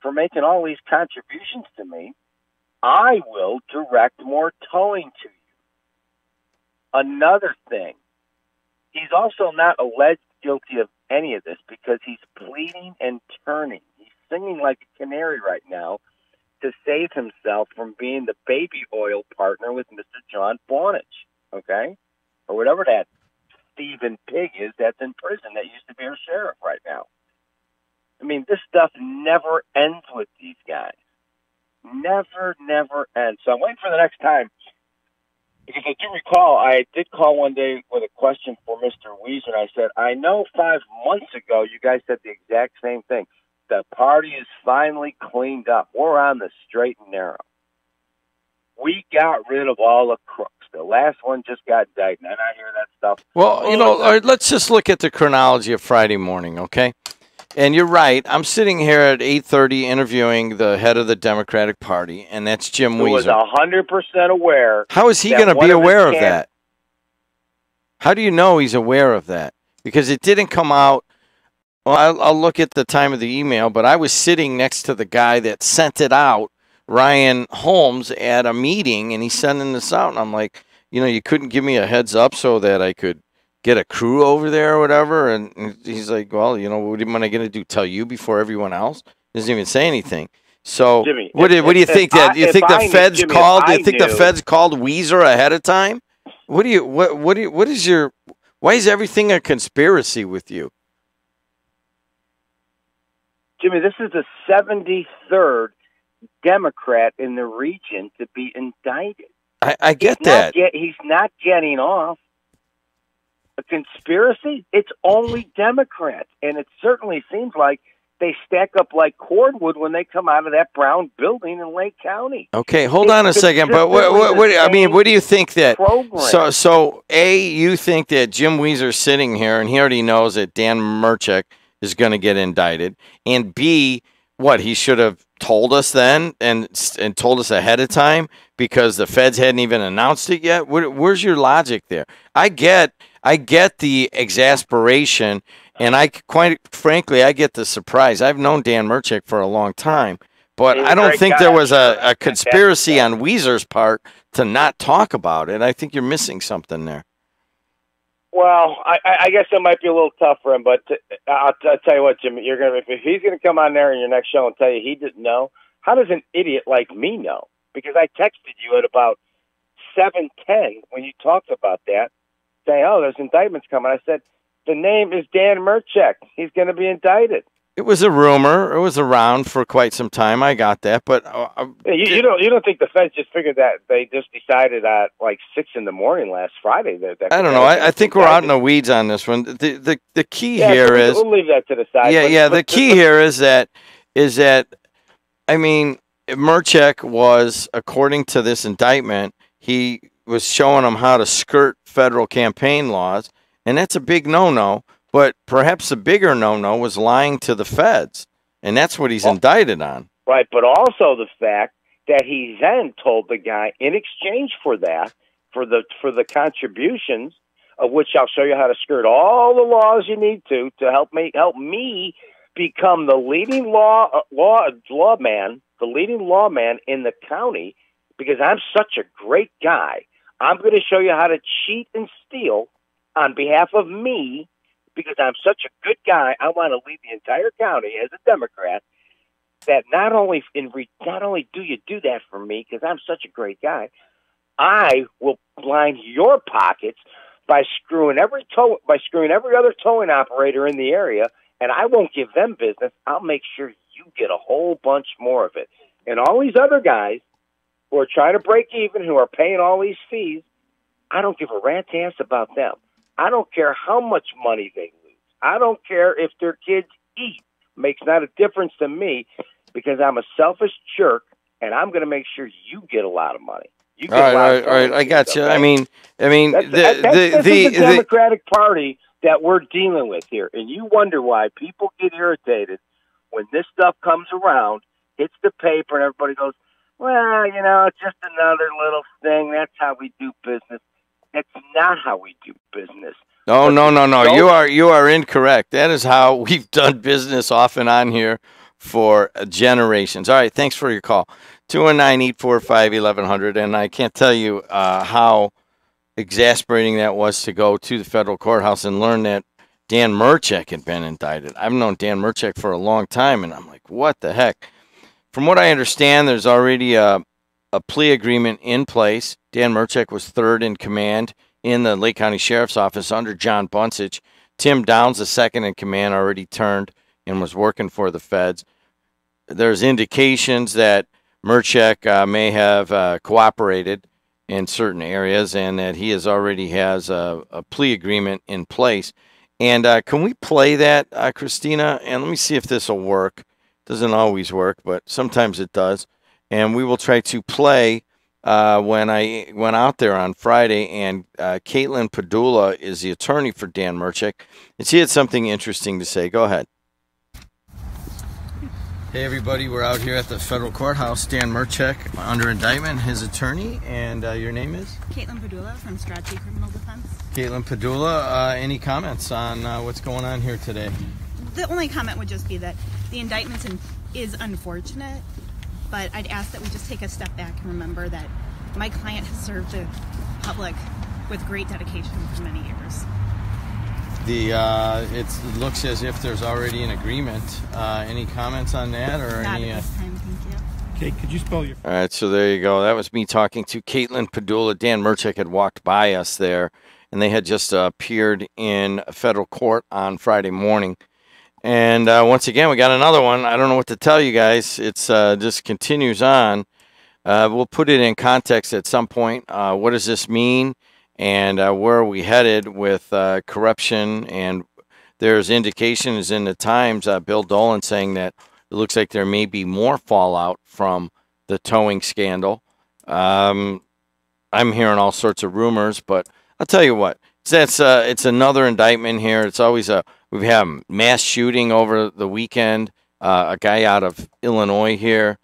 for making all these contributions to me, I will direct more towing to you. Another thing, he's also not alleged guilty of any of this because he's pleading and turning. He's singing like a canary right now to save himself from being the baby oil partner with Mr. John Bonich, okay? Or whatever that Stephen Pig is that's in prison that used to be our sheriff right now. I mean, this stuff never ends with these guys. Never ends. So I'm waiting for the next time. Because I do recall, I did call one day with a question for Mr. Weezer, and I said, I know 5 months ago you guys said the exact same thing. The party is finally cleaned up. We're on the straight and narrow. We got rid of all the crooks. The last one just got indicted, and I hear that stuff. Well, you know, all right, let's just look at the chronology of Friday morning, okay? And you're right. I'm sitting here at 8:30 interviewing the head of the Democratic Party, and that's Jim Weezer. Who was 100% aware. How is he going to be aware of that? How do you know he's aware of that? Because it didn't come out. Well, I'll look at the time of the email, but I was sitting next to the guy that sent it out, Ryan Holmes, at a meeting, and he's sending this out, and I'm like, you know, you couldn't give me a heads up so that I could get a crew over there or whatever. And he's like, well, you know, what am I going to do? Tell you before everyone else? Doesn't even say anything. So Jimmy, what do you think? That you think the feds called? Do you think the feds called Weezer ahead of time? What is your? Why is everything a conspiracy with you? Jimmy, this is the 73rd Democrat in the region to be indicted. I get that. He's not getting off. A conspiracy? It's only Democrats. And it certainly seems like they stack up like cordwood when they come out of that brown building in Lake County. Okay, hold on a second. But what do you think that? Program. So you think that Jim Weezer's sitting here and he already knows that Dan Merchek is going to get indicted, and B, what, he should have told us then and told us ahead of time because the feds hadn't even announced it yet? Where's your logic there? I get the exasperation, and quite frankly, I get the surprise. I've known Dan Merchek for a long time, but I don't think there was a conspiracy on Weezer's part to not talk about it. I think you're missing something there. Well, I guess it might be a little tough for him, but I'll tell you what, Jimmy, if he's going to come on there in your next show and tell you he didn't know, how does an idiot like me know? Because I texted you at about 7:10 when you talked about that, saying, oh, there's indictments coming. I said, the name is Dan Merchek. He's going to be indicted. It was a rumor. It was around for quite some time. I got that, but you don't think the feds just figured that they just decided at like 6 in the morning last Friday? That I don't know. I think we're out in the weeds on this one. The key here is we'll leave that to the side. Yeah, the key here is that I mean, Merchek was, according to this indictment, he was showing them how to skirt federal campaign laws, and that's a big no-no. But perhaps the bigger no-no was lying to the feds, and that's what he's indicted on. Right, but also the fact that he then told the guy, in exchange for that, for the contributions, of which I'll show you how to skirt all the laws you need to help me become the leading lawman in the county, because I'm such a great guy. I'm going to show you how to cheat and steal on behalf of me. Because I'm such a good guy, I want to lead the entire county as a Democrat. That not only do you do that for me, because I'm such a great guy, I will line your pockets by screwing every other towing operator in the area, and I won't give them business. I'll make sure you get a whole bunch more of it. And all these other guys who are trying to break even, who are paying all these fees, I don't give a rat's ass about them. I don't care how much money they lose. I don't care if their kids eat. Makes not a difference to me, because I'm a selfish jerk, and I'm going to make sure you get a lot of money. You get all right. I got you. Okay? I mean, this is the Democratic Party that we're dealing with here, and you wonder why people get irritated when this stuff comes around, hits the paper, and everybody goes, well, you know, it's just another little thing. That's how we do business. That's not how we do business. No. You are incorrect. That is how we've done business off and on here for generations. All right, thanks for your call. 219-845-1100. And I can't tell you how exasperating that was to go to the federal courthouse and learn that Dan Merchek had been indicted. I've known Dan Merchek for a long time, and I'm like, what the heck? From what I understand, there's already a plea agreement in place. Dan Merchek was third in command in the Lake County Sheriff's Office under John Bunsich. Tim Downs, the second in command, already turned and was working for the feds. There's indications that Merchek may have cooperated in certain areas and that he already has a plea agreement in place. And can we play that, Christina? And let me see if this will work. Doesn't always work, but sometimes it does. And we will try to play when I went out there on Friday, and Caitlin Padula is the attorney for Dan Merchek, and she had something interesting to say. Go ahead. Hey, everybody. We're out here at the federal courthouse. Dan Merchek under indictment, his attorney, and your name is? Caitlin Padula from Strategy Criminal Defense. Caitlin Padula, any comments on what's going on here today? The only comment would just be that the indictment is unfortunate, but I'd ask that we just take a step back and remember that my client has served the public with great dedication for many years. It looks as if there's already an agreement. Any comments on that? Or Not any? at this time, thank you. Okay, could you spell your... All right, so there you go. That was me talking to Caitlin Padula. Dan Merchek had walked by us there, and they had just appeared in a federal court on Friday morning. And once again, we got another one. I don't know what to tell you guys. It's just continues on. We'll put it in context at some point. What does this mean? And where are we headed with corruption? And there's indications in the Times, Bill Dolan saying that it looks like there may be more fallout from the towing scandal. I'm hearing all sorts of rumors, but I'll tell you what. It's another indictment here. It's always we've had a mass shooting over the weekend, a guy out of Illinois here.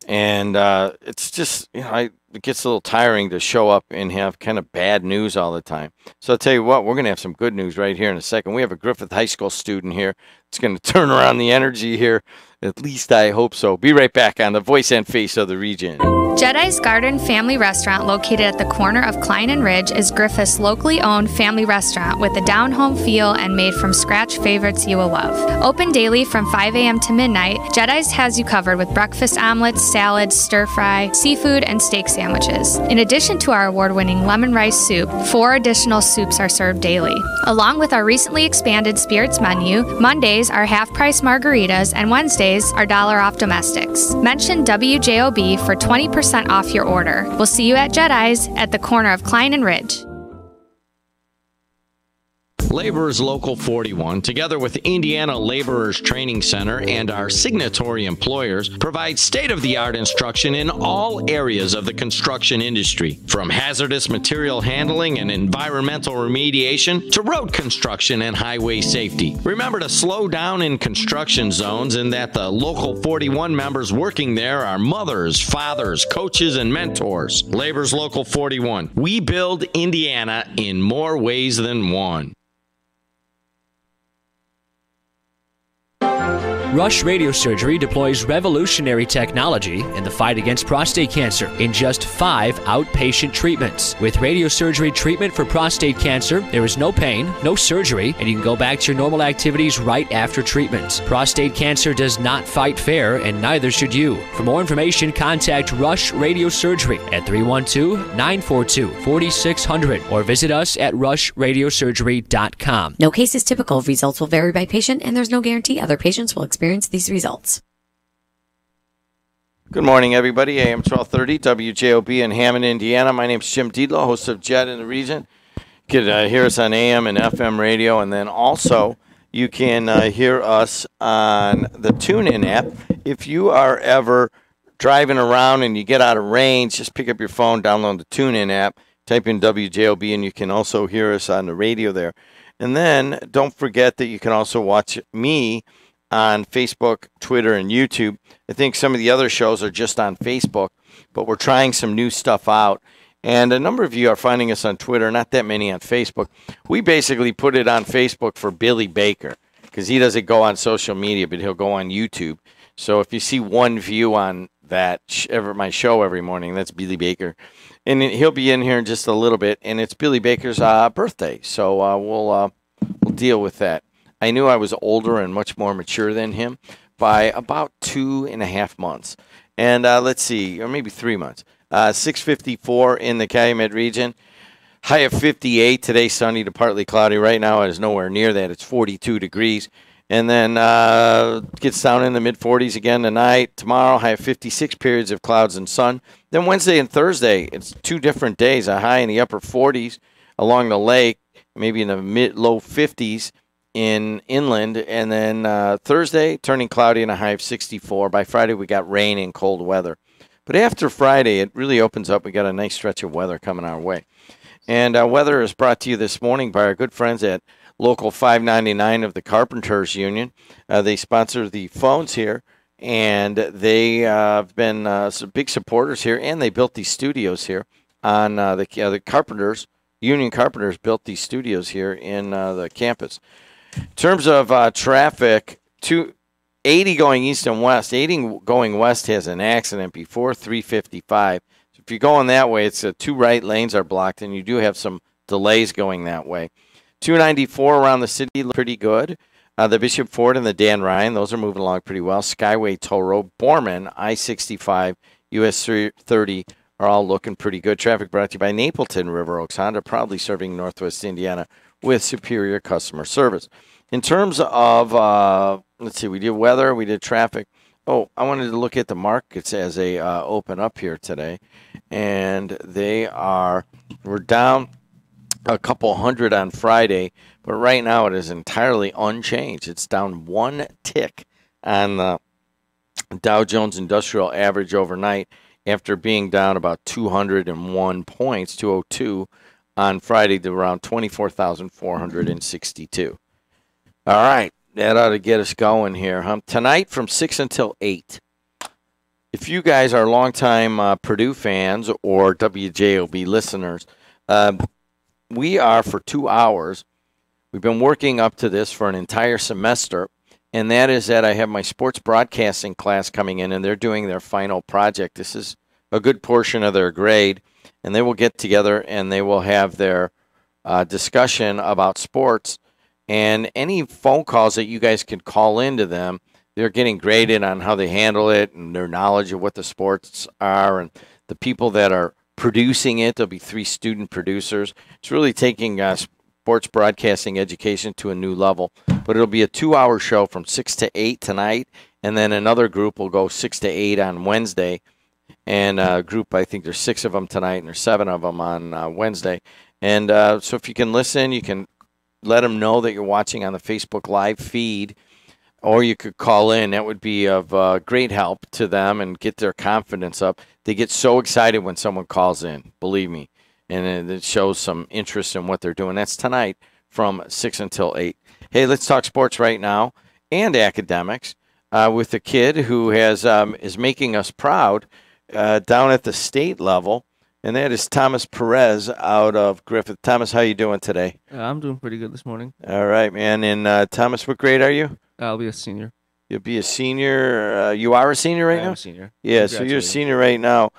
And it's just, it gets a little tiring to show up and have kind of bad news all the time. So I'll tell you what, we're going to have some good news right here in a second. We have a Griffith High School student here. It's going to turn around the energy here. At least I hope so. Be right back on the voice and face of the region. JED's Garden Family Restaurant, located at the corner of Klein and Ridge, is Griffith's locally owned family restaurant with a down-home feel and made-from-scratch favorites you will love. Open daily from 5 a.m. to midnight, JED's has you covered with breakfast omelets, salads, stir-fry, seafood, and steak sandwiches. In addition to our award-winning lemon rice soup, 4 additional soups are served daily. Along with our recently expanded spirits menu, Mondays are half-price margaritas and Wednesdays are $1 off domestics. Mention WJOB for 20% off your order. We'll see you at JED's at the corner of Klein and Ridge. Laborers Local 41, together with Indiana Laborers Training Center and our signatory employers, provide state-of-the-art instruction in all areas of the construction industry, from hazardous material handling and environmental remediation to road construction and highway safety. Remember to slow down in construction zones and that the Local 41 members working there are mothers, fathers, coaches, and mentors. Laborers Local 41. We build Indiana in more ways than one. Rush Radiosurgery deploys revolutionary technology in the fight against prostate cancer in just 5 outpatient treatments. With radiosurgery treatment for prostate cancer, there is no pain, no surgery, and you can go back to your normal activities right after treatment. Prostate cancer does not fight fair, and neither should you. For more information, contact Rush Radiosurgery at 312-942-4600 or visit us at rushradiosurgery.com. No case is typical. Results will vary by patient, and there's no guarantee other patients will experience these results. Good morning, everybody. AM 1230, WJOB in Hammond, Indiana. My name is Jim Dedelow, host of JED in the region. You can hear us on AM and FM radio, and then also you can hear us on the TuneIn app. If you are ever driving around and you get out of range, just pick up your phone, download the TuneIn app, type in WJOB, and you can also hear us on the radio there. And then don't forget that you can also watch me on Facebook, Twitter, and YouTube. I think some of the other shows are just on Facebook, but we're trying some new stuff out. And a number of you are finding us on Twitter, not that many on Facebook. We basically put it on Facebook for Bll Baker because he doesn't go on social media, but he'll go on YouTube. So if you see one view on that my show every morning. That's Bll Baker. And he'll be in here in just a little bit, and it's Bll Baker's birthday, so we'll deal with that. I knew I was older and much more mature than him by about 2.5 months. And let's see, or maybe 3 months. 654 in the Calumet region. High of 58. Today, sunny to partly cloudy. Right now, it is nowhere near that. It's 42 degrees. And then gets down in the mid-40s again tonight. Tomorrow, high of 56, periods of clouds and sun. Then Wednesday and Thursday, it's 2 different days. A high in the upper 40s along the lake, maybe in the mid-low 50s inland. And then Thursday, turning cloudy and a high of 64. By Friday, we got rain and cold weather. But after Friday, it really opens up. We got a nice stretch of weather coming our way. And weather is brought to you this morning by our good friends at Local 599 of the Carpenters Union. They sponsor the phones here, and they have been some big supporters here, and they built these studios here on the Carpenters. Union Carpenters built these studios here in the campus. In terms of traffic, 80 going east and west. 80 going west has an accident before 355. So if you're going that way, it's 2 right lanes are blocked, and you do have some delays going that way. 294 around the city, pretty good. The Bishop Ford and the Dan Ryan, those are moving along pretty well. Skyway Toll Road, Borman, I-65, US 30 are all looking pretty good. Traffic brought to you by Napleton River Oaks Honda, proudly serving Northwest Indiana with superior customer service. In terms of, let's see, we did weather, we did traffic. Oh, I wanted to look at the markets as they open up here today. And we're down a couple hundred on Friday, but right now it is entirely unchanged. It's down 1 tick on the Dow Jones Industrial Average overnight after being down about 201 points, 202 on Friday to around 24,462. All right, that ought to get us going here. Tonight from 6 until 8. If you guys are longtime Purdue fans or WJOB listeners, we are for 2 hours. We've been working up to this for an entire semester, and that is that I have my sports broadcasting class coming in, and they're doing their final project. This is a good portion of their grade, and they will get together and they will have their discussion about sports. And any phone calls that you guys can call into them, they're getting graded on how they handle it and their knowledge of what the sports are, and the people that are producing it. There'll be 3 student producers. It's really taking sports broadcasting education to a new level. But it'll be a 2-hour show from 6 to 8 tonight, and then another group will go 6 to 8 on Wednesday. And a group, I think there's 6 of them tonight, and there's 7 of them on Wednesday. And so if you can listen, you can let them know that you're watching on the Facebook Live feed, or you could call in. That would be of great help to them and get their confidence up. They get so excited when someone calls in, believe me, and it shows some interest in what they're doing. That's tonight from 6 until 8. Hey, let's talk sports right now and academics with a kid who is making us proud down at the state level, and that is Thomas Perez out of Griffith. Thomas, how you doing today? I'm doing pretty good this morning. All right, man. And Thomas, what grade are you? I'll be a senior. You'll be a senior. You are a senior right now? I'm a senior. Yeah, so you're a senior right now.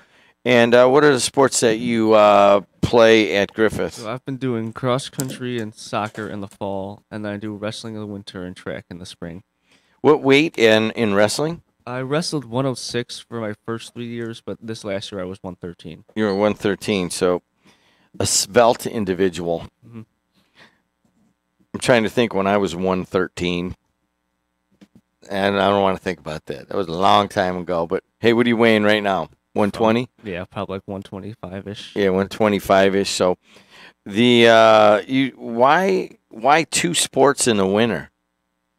And what are the sports that you play at Griffith? So I've been doing cross country and soccer in the fall, and then I do wrestling in the winter and track in the spring. What weight in wrestling? I wrestled 106 for my first 3 years, but this last year I was 113. You were 113, so a svelte individual. Mm-hmm. I'm trying to think when I was 113. And I don't want to think about that. That was a long time ago. But, hey, what are you weighing right now? 120? Yeah, probably like 125-ish. Yeah, 125-ish. So, why 2 sports in the winter?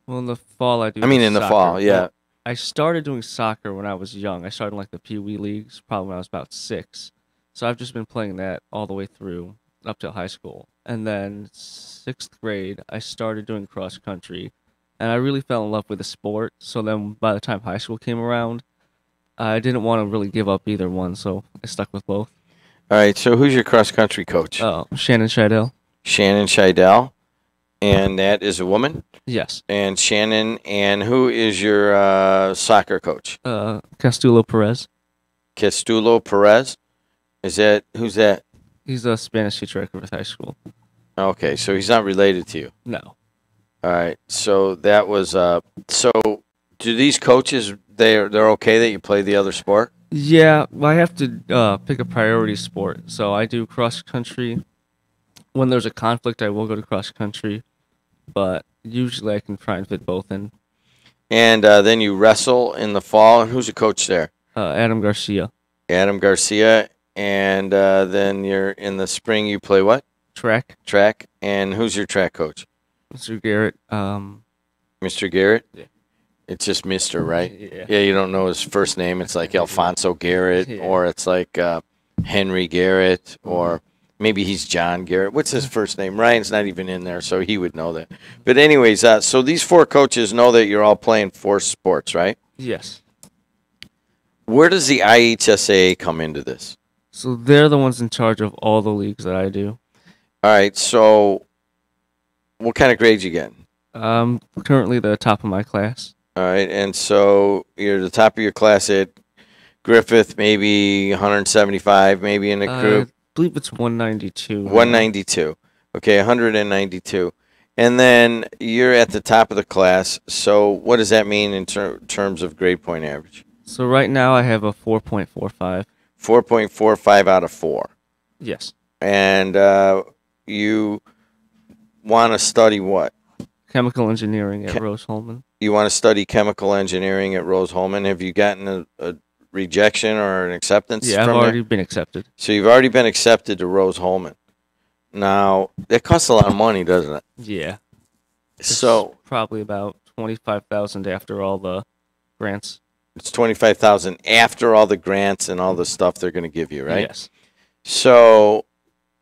Well, in the fall I do. In the fall, yeah. I started doing soccer when I was young. I started in like the Pee Wee leagues probably when I was about 6. So I've just been playing that all the way through up till high school. And then 6th grade, I started doing cross country. And I really fell in love with the sport. So then by the time high school came around, I didn't want to really give up either one. So I stuck with both. All right. So who's your cross-country coach? Shannon Scheidel. Shannon Scheidel. And that is a woman? Yes. And Shannon. And who is your soccer coach? Castulo Perez. Castulo Perez. Is that who's that? He's a Spanish teacher at Griffith High School. Okay, so he's not related to you. No. All right. So that was so do these coaches they're okay that you play the other sport? Yeah, well, I have to pick a priority sport. So I do cross country. When there's a conflict, I will go to cross country, but usually I can try and fit both in. And then you wrestle in the fall. And who's the coach there? Adam Garcia. Adam Garcia. And then you're in the spring. You play what? Track. Track. And who's your track coach? Mr. Garrett. Mr. Garrett? Yeah. It's just Mr., right? Yeah. Yeah, you don't know his first name. It's like Alfonso Garrett, or it's like Henry Garrett, or maybe he's John Garrett. What's his first name? Ryan's not even in there, so he would know that. But anyways, so these four coaches know that you're all playing four sports, right? Yes. Where does the IHSAA come into this? So they're the ones in charge of all the leagues that I do. All right, so what kind of grades you getting? Currently the top of my class. All right, and so you're the top of your class at Griffith, maybe 175, maybe in the group. I believe it's 192. 192. Okay, 192. And then you're at the top of the class. So what does that mean in terms of grade point average? So right now I have a 4.45. 4.45 out of 4. Yes. And you want to study what? Chemical engineering at Rose-Hulman. You want to study chemical engineering at Rose-Hulman. Have you gotten a rejection or an acceptance? Yeah, I've already been accepted. So you've already been accepted to Rose-Hulman. Now, that costs a lot of money, doesn't it? Yeah. So probably about $25,000 after all the grants. It's $25,000 after all the grants and all the stuff they're going to give you, right? Yes. So,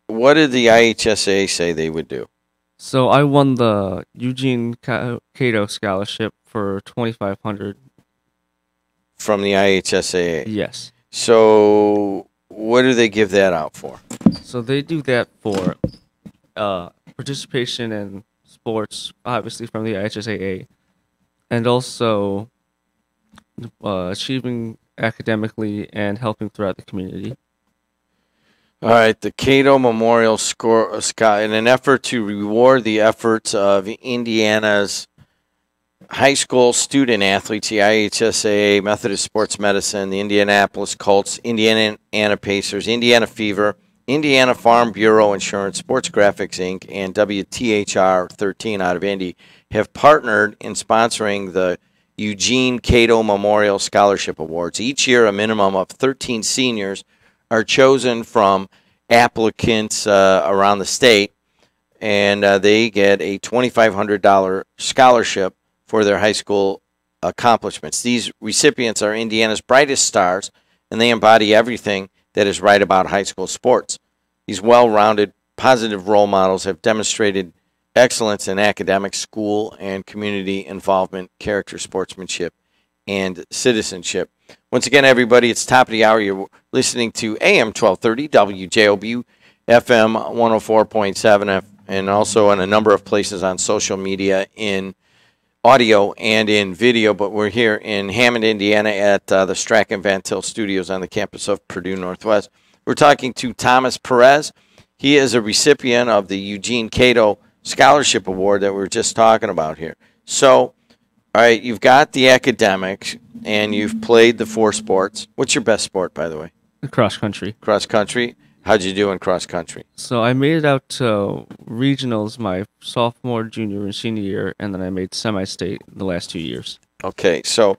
what did the IHSA say they would do? So I won the Eugene Cato scholarship for $2,500 from the IHSAA. Yes. So, what do they give that out for? So they do that for participation in sports, obviously from the IHSAA, and also achieving academically and helping throughout the community. All right, the Cato Memorial Score in an effort to reward the efforts of Indiana's high school student athletes, the IHSAA, Methodist Sports Medicine, the Indianapolis Colts, Indiana Pacers, Indiana Fever, Indiana Farm Bureau Insurance, Sports Graphics Inc., and WTHR 13 out of Indy have partnered in sponsoring the Eugene Cato Memorial Scholarship Awards. Each year, a minimum of 13 seniors are chosen from applicants around the state, and they get a $2,500 scholarship for their high school accomplishments. These recipients are Indiana's brightest stars, and they embody everything that is right about high school sports. These well-rounded, positive role models have demonstrated excellence in academic, school, and community involvement, character, sportsmanship, and citizenship. Once again, everybody, it's top of the hour. You're listening to AM 1230, WJOB, FM 104.7, and also in a number of places on social media in audio and in video. But we're here in Hammond, Indiana at the Strachan Van Til Studios on the campus of Purdue Northwest. We're talking to Thomas Perez. He is a recipient of the Eugene Cato Scholarship Award that we were just talking about here. So, all right, you've got the academics, and you've played the four sports. What's your best sport, by the way? Cross country. Cross country. How'd you do in cross country? So I made it out to regionals my sophomore, junior, and senior year, and then I made semi-state the last 2 years. Okay, so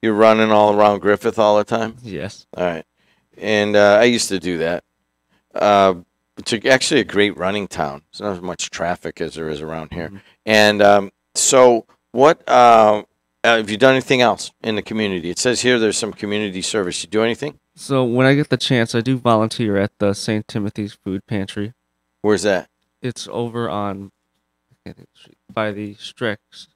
you're running all around Griffith all the time? Yes. All right. And I used to do that. It's actually a great running town. There's not as much traffic as there is around here. Mm-hmm. And so what have you done anything else in the community? It says here there's some community service. You do anything? So when I get the chance, I do volunteer at the St. Timothy's Food Pantry. Where's that? It's over on by the Strix.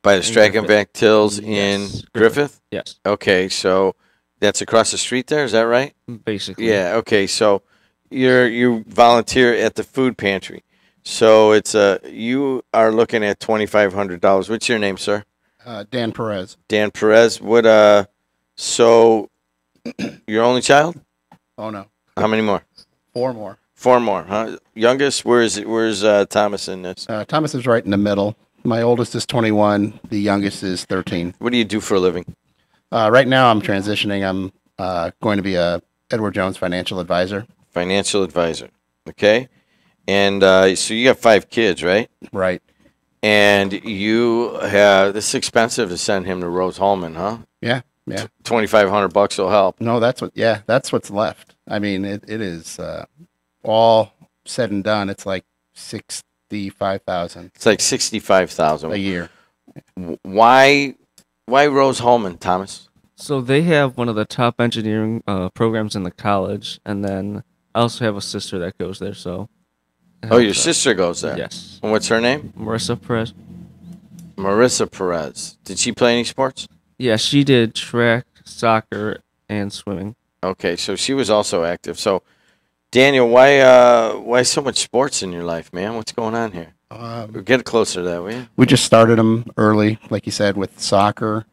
By the Strachan Van Tils in Griffith? Yes. Okay, so that's across the street there, is that right? Basically. Yeah, okay, so you volunteer at the food pantry. So it's you are looking at $2,500. What's your name, sir? Dan Perez. Dan Perez. What so Your only child? Oh, no. How many more? 4 more. 4 more, huh? Youngest, where's Thomas in this? Thomas is right in the middle. My oldest is 21. The youngest is 13. What do you do for a living? Right now, I'm transitioning. I'm going to be a Edward Jones financial advisor. Financial advisor. Okay. And so you got 5 kids, right? Right. And this is expensive to send him to Rose-Hulman, huh? Yeah. $2,500 will help. No, that's what's left. I mean, it is all said and done. It's like $65,000. It's like $65,000 a year. Why Rose-Hulman, Thomas? So they have one of the top engineering programs in the college, and then I also have a sister that goes there. So. Oh, your sister goes there? Yes. And what's her name? Marissa Perez. Marissa Perez. Did she play any sports? Yeah, she did track, soccer, and swimming. Okay, so she was also active. So, Daniel, why so much sports in your life, man? What's going on here? Get closer to that, will you? We just started them early, like you said, with soccer.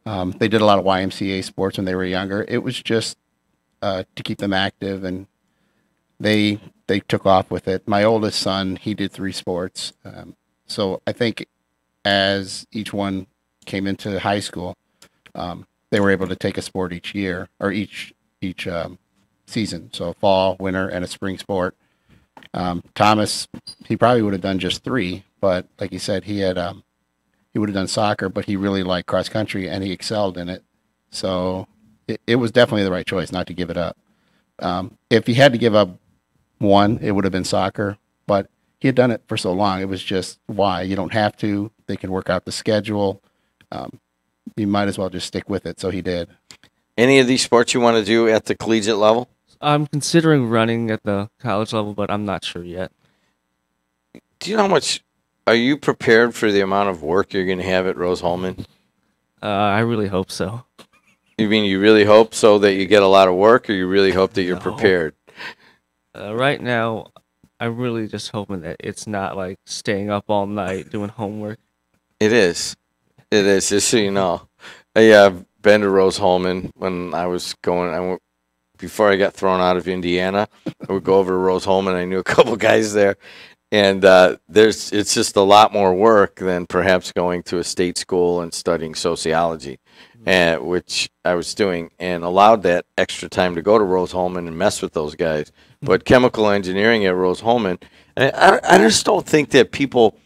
They did a lot of YMCA sports when they were younger. It was just to keep them active, and they took off with it. My oldest son, he did 3 sports. So I think as each one came into high school, they were able to take a sport each year or each season. So fall, winter, and a spring sport. Thomas, he probably would have done just 3, but like you said, he would have done soccer, but he really liked cross country and he excelled in it. So it was definitely the right choice not to give it up. If he had to give up one, it would have been soccer, but he had done it for so long. It was just, why? You don't have to. They can work out the schedule. You might as well just stick with it. So he did. Any of these sports you want to do at the collegiate level? I'm considering running at the college level, but I'm not sure yet. Do you know how much? Are you prepared for the amount of work you're going to have at Rose-Hulman? I really hope so. You mean you really hope so that you get a lot of work, or you really hope that you're prepared? Right now, I'm really just hoping that it's not like staying up all night doing homework. It is. It is, just so you know. I've been to Rose-Hulman when I was going. Before I got thrown out of Indiana, I would go over to Rose-Hulman. I knew a couple guys there. And it's just a lot more work than perhaps going to a state school and studying sociology, which I was doing, and allowed that extra time to go to Rose-Hulman and mess with those guys. But chemical engineering at Rose-Hulman, I just don't think that people,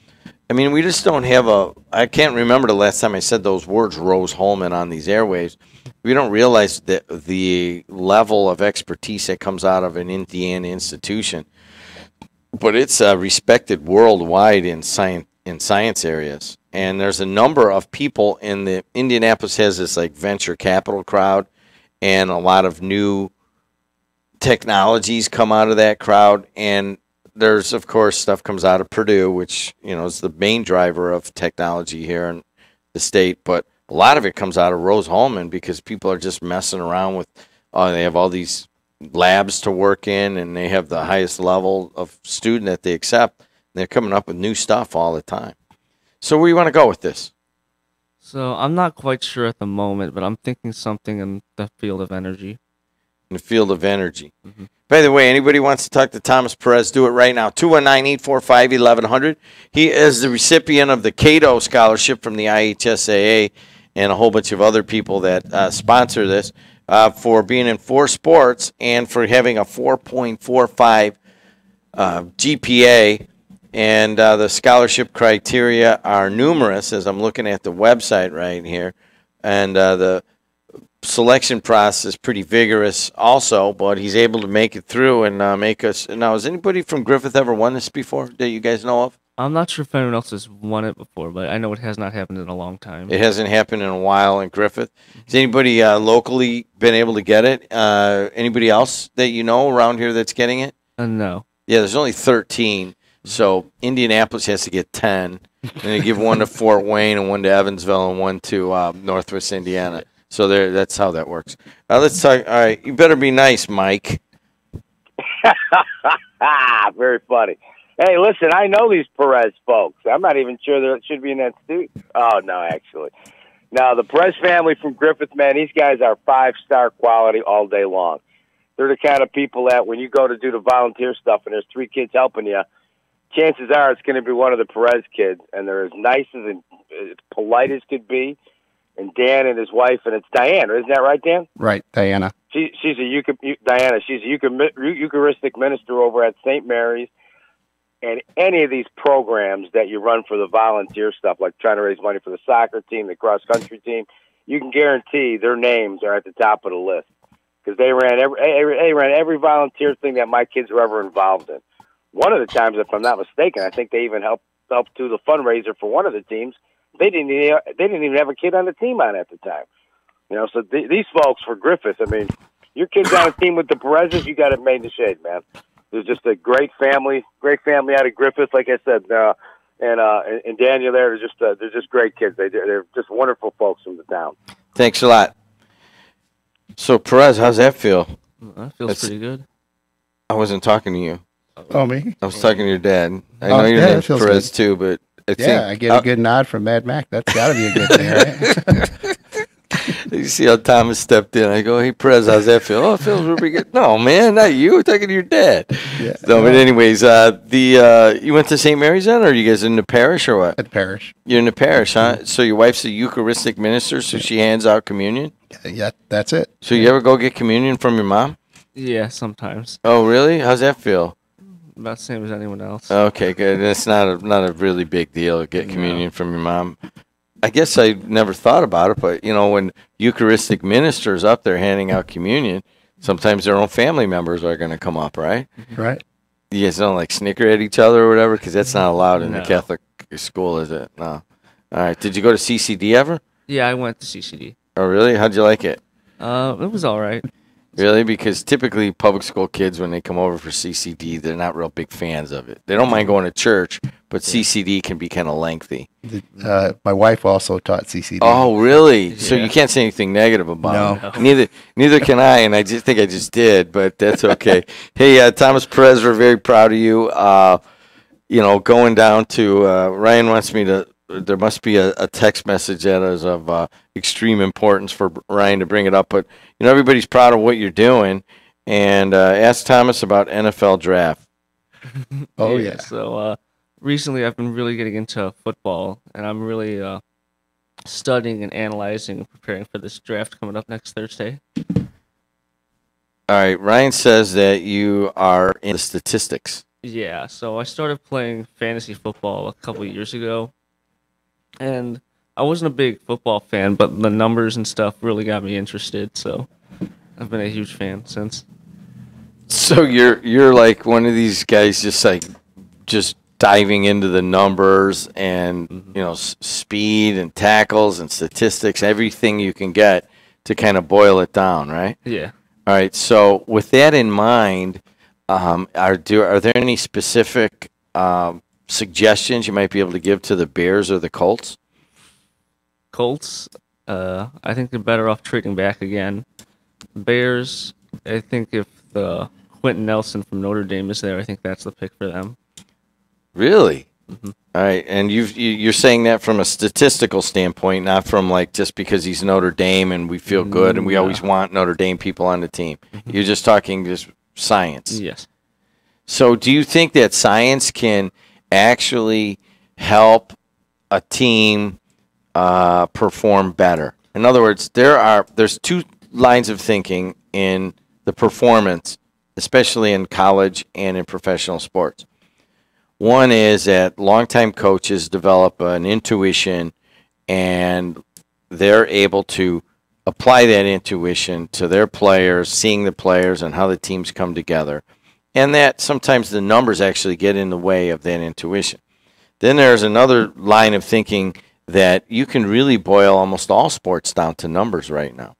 I mean, we just don't have I can't remember the last time I said those words, Rose-Hulman, on these airwaves. We don't realize that the level of expertise that comes out of an Indiana institution. But it's respected worldwide in science areas, and there's a number of people in the Indianapolis has this like venture capital crowd, and a lot of new technologies come out of that crowd. And there's of course stuff comes out of Purdue, which is the main driver of technology here in the state. But a lot of it comes out of Rose-Hulman because people are just messing around with. They have all these labs to work in, and they have the highest level of student that they accept. They're coming up with new stuff all the time. So where do you want to go with this? So I'm not quite sure at the moment, but I'm thinking something in the field of energy. In the field of energy. Mm-hmm. By the way, anybody wants to talk to Thomas Perez, do it right now. 219-845-1100. He is the recipient of the Cato Scholarship from the IHSAA and a whole bunch of other people that sponsor this. For being in 4 sports and for having a 4.45 GPA. And the scholarship criteria are numerous, as I'm looking at the website right here. And the selection process is pretty vigorous also, but he's able to make it through and make us. Now, has anybody from Griffith ever won this before that you guys know of? I'm not sure if anyone else has won it before, but I know it has not happened in a long time. It hasn't happened in a while in Griffith. Has anybody locally been able to get it? Anybody else that you know around here that's getting it? No. Yeah, there's only 13, so Indianapolis has to get 10. And they give one to Fort Wayne and one to Evansville and one to Northwest Indiana. So that's how that works. Let's talk. All right, you better be nice, Mike. Very funny. Hey, listen, I know these Perez folks. I'm not even sure that it should be in that studio. Oh, no, actually. Now, the Perez family from Griffith, man, these guys are 5-star quality all day long. They're the kind of people that when you go to do the volunteer stuff and there's 3 kids helping you, chances are it's going to be one of the Perez kids, and they're as nice and as polite as could be. And Dan and his wife, and it's Diana, isn't that right, Dan? Right, Diana. She's Diana. She's a Eucharistic minister over at St. Mary's. And any of these programs that you run for the volunteer stuff, like trying to raise money for the soccer team, the cross-country team, you can guarantee their names are at the top of the list because they ran every volunteer thing that my kids were ever involved in. One of the times, if I'm not mistaken, I think they even helped do the fundraiser for one of the teams. They didn't even have a kid on the team on at the time. You know, so these folks for Griffith, I mean, your kid's on a team with the Perez's, you got it made in the shade, man. There's just a great family out of Griffith, like I said, and Daniel there. They're just great kids. They're just wonderful folks from the town. Thanks a lot. So Perez, how's that feel? That feels pretty good. I wasn't talking to you. Oh, me? I was talking to your dad. I know your name's Perez too, but I get a good nod from Mad Mac. That's got to be a good thing, right? You see how Thomas stepped in. I go, hey, Perez, how's that feel? Oh, it feels really good. No, man, not you. I'm talking to your dad. Yeah. No, but anyways, you went to St. Mary's then, or are you guys in the parish or what? At the parish. You're in the parish, huh? So your wife's a Eucharistic minister, so she hands out communion? Yeah, that's it. So you ever go get communion from your mom? Yeah, sometimes. Oh, really? How's that feel? About the same as anyone else. Okay, good. It's not a really big deal to get communion from your mom. I guess I never thought about it, but, you know, when Eucharistic ministers up there handing out communion, sometimes their own family members are going to come up, right? Right. You guys don't, like, snicker at each other or whatever? Because that's not allowed in the Catholic school, is it? No. All right. Did you go to CCD ever? Yeah, I went to CCD. Oh, really? How'd you like it? It was all right. Really? Because typically public school kids, when they come over for CCD, they're not real big fans of it. They don't mind going to church, but CCD can be kind of lengthy. My wife also taught CCD. Oh, really? Yeah. So you can't say anything negative about it? Neither can I, and I just think I just did, but that's okay. Hey, Thomas Perez, we're very proud of you. You know, going down to Ryan wants me to. There must be a text message that is of extreme importance for Ryan to bring it up. But, you know, everybody's proud of what you're doing. And ask Thomas about NFL draft. Oh, yeah. So recently I've been really getting into football, and I'm really studying and analyzing and preparing for this draft coming up next Thursday. All right. Ryan says that you are in the statistics. Yeah. So I started playing fantasy football a couple years ago. And I wasn't a big football fan, but the numbers and stuff really got me interested. So I've been a huge fan since. So you're like one of these guys, just diving into the numbers and you know speed and tackles and statistics, everything you can get to kind of boil it down, right? Yeah. All right. So with that in mind, are there any specific suggestions you might be able to give to the Bears or the Colts? Colts, I think they're better off trading back again. Bears, I think if the Quentin Nelson from Notre Dame is there, I think that's the pick for them. Really? Mm-hmm. All right, and you're saying that from a statistical standpoint, not from like just because he's Notre Dame and we feel good and we always want Notre Dame people on the team. Mm-hmm. You're just talking just science. Yes. So do you think that science can actually help a team perform better? In other words, there's two lines of thinking in the performance, especially in college and in professional sports. One is that longtime coaches develop an intuition, and they're able to apply that intuition to their players, seeing the players and how the teams come together. And that sometimes the numbers actually get in the way of that intuition. Then there's another line of thinking that you can really boil almost all sports down to numbers right now.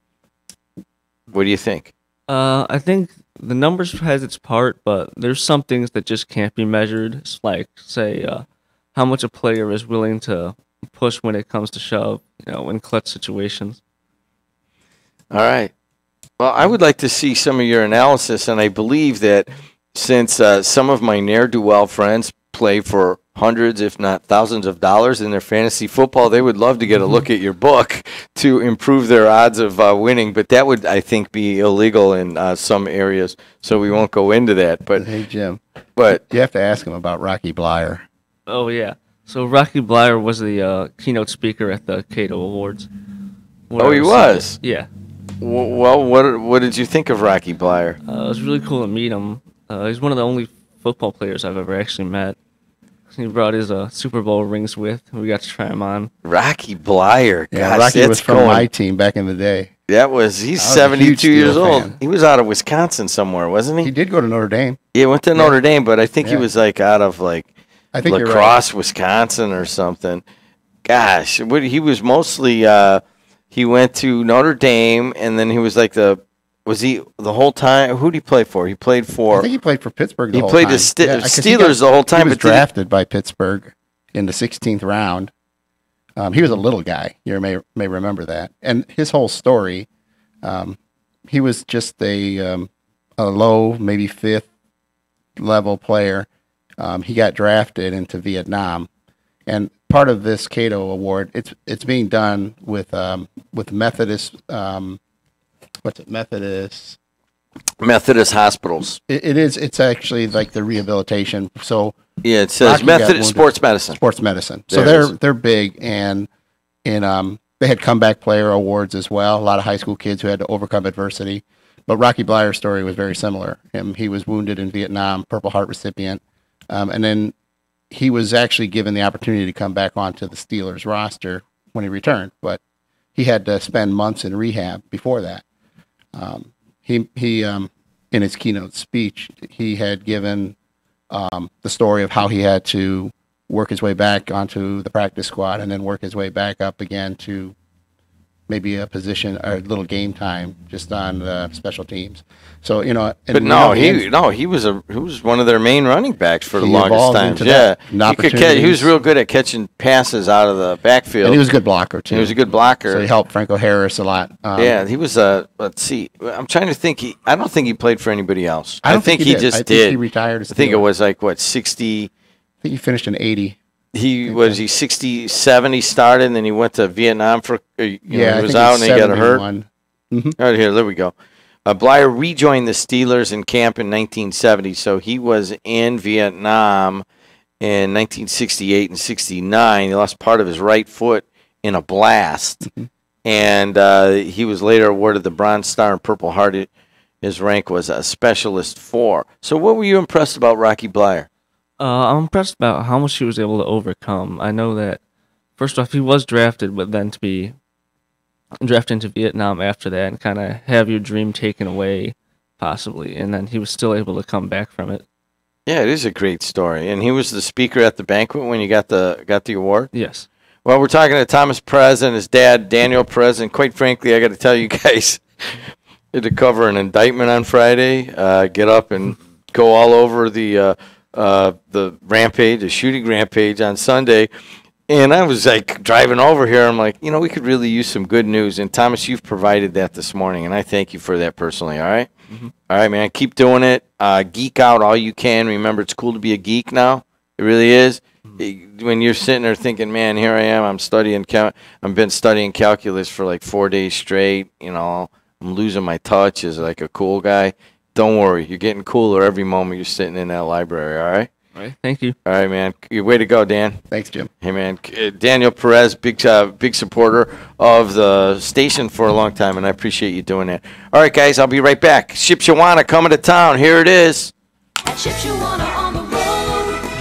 What do you think? I think the numbers has its part, but there's some things that just can't be measured. It's like, say, how much a player is willing to push when it comes to shove, you know, in clutch situations. All right. Well, I would like to see some of your analysis, and I believe that since some of my ne'er-do-well friends play for hundreds, if not thousands of dollars in their fantasy football, they would love to get a look at your book to improve their odds of winning. But that would, I think, be illegal in some areas, so we won't go into that. But hey, Jim, but you have to ask him about Rocky Blyer. Oh, yeah. So Rocky Blyer was the keynote speaker at the Cato Awards. Oh, he was? Yeah. Well, what did you think of Rocky Blyer? It was really cool to meet him. He's one of the only football players I've ever actually met. He brought his Super Bowl rings with. We got to try them on. Rocky Blyer. Yeah, Gosh, Rocky that's was from my team back in the day. He's 72 years old. He was out of Wisconsin somewhere, wasn't he? He did go to Notre Dame. Yeah, he went to Notre Dame, but I think he was like out of like I think La you're Crosse, Wisconsin or something. Gosh, he was mostly he went to Notre Dame, and then he was like was he the whole time? Who did he play for? He played for. I think he played for Pittsburgh the whole time. He time. played the Steelers the whole time. He was drafted by Pittsburgh in the 16th round. He was a little guy. You may remember that. And his whole story, he was just a low, maybe fifth level player. He got drafted into Vietnam, and part of this Cato Award, it's being done with Methodist. What's it? Methodist hospitals. It is. It's actually like the rehabilitation. So yeah, it says Methodist sports medicine. Sports medicine. So they're big, and they had comeback player awards as well. A lot of high school kids who had to overcome adversity. But Rocky Blyer's story was very similar. He was wounded in Vietnam, Purple Heart recipient, and then he was actually given the opportunity to come back onto the Steelers roster when he returned. But he had to spend months in rehab before that. He in his keynote speech, he had given the story of how he had to work his way back onto the practice squad and then work his way back up again to maybe a position or a little game time just on the special teams. So he was one of their main running backs for the longest time. Yeah, he was real good at catching passes out of the backfield. And he was a good blocker too. He was a good blocker. So he helped Franco Harris a lot. He was let's see. I'm trying to think. I don't think he played for anybody else. I think he just did. I think he retired. I think it was like 60. I think he finished in 80. He 67. He started, and then he went to Vietnam for. He was out, and he got hurt. Mm-hmm. Right here, there we go. Blyer rejoined the Steelers in camp in 1970, so he was in Vietnam in 1968 and 69. He lost part of his right foot in a blast, and he was later awarded the Bronze Star and Purple Heart. His rank was a Specialist 4. So what were you impressed about Rocky Blyer? I'm impressed about how much he was able to overcome. I know that, first off, he was drafted, but then to be drafted into Vietnam after that and kind of have your dream taken away, possibly, and then he was still able to come back from it. Yeah, it is a great story. And he was the speaker at the banquet when you got the award? Yes. Well, we're talking to Thomas Perez and his dad, Daniel Perez, and quite frankly, I got to tell you guys, had to cover an indictment on Friday, get up and go all over the rampage, the shooting rampage on Sunday. And I was like driving over here. I'm like, we could really use some good news. And Thomas, you've provided that this morning, and I thank you for that personally. All right, All right, man. Keep doing it. Geek out all you can. Remember, it's cool to be a geek now. It really is. When you're sitting there thinking, man, here I am. I've been studying calculus for like 4 days straight. I'm losing my touch as like a cool guy. Don't worry, you're getting cooler every moment you're sitting in that library. All right. All right, thank you. All right, man. Way to go, Dan. Thanks, Jim. Hey, man. Daniel Perez, big supporter of the station for a long time, and I appreciate you doing that. All right, guys, I'll be right back. Shipshawana coming to town. Here it is. Shipshawana on the road.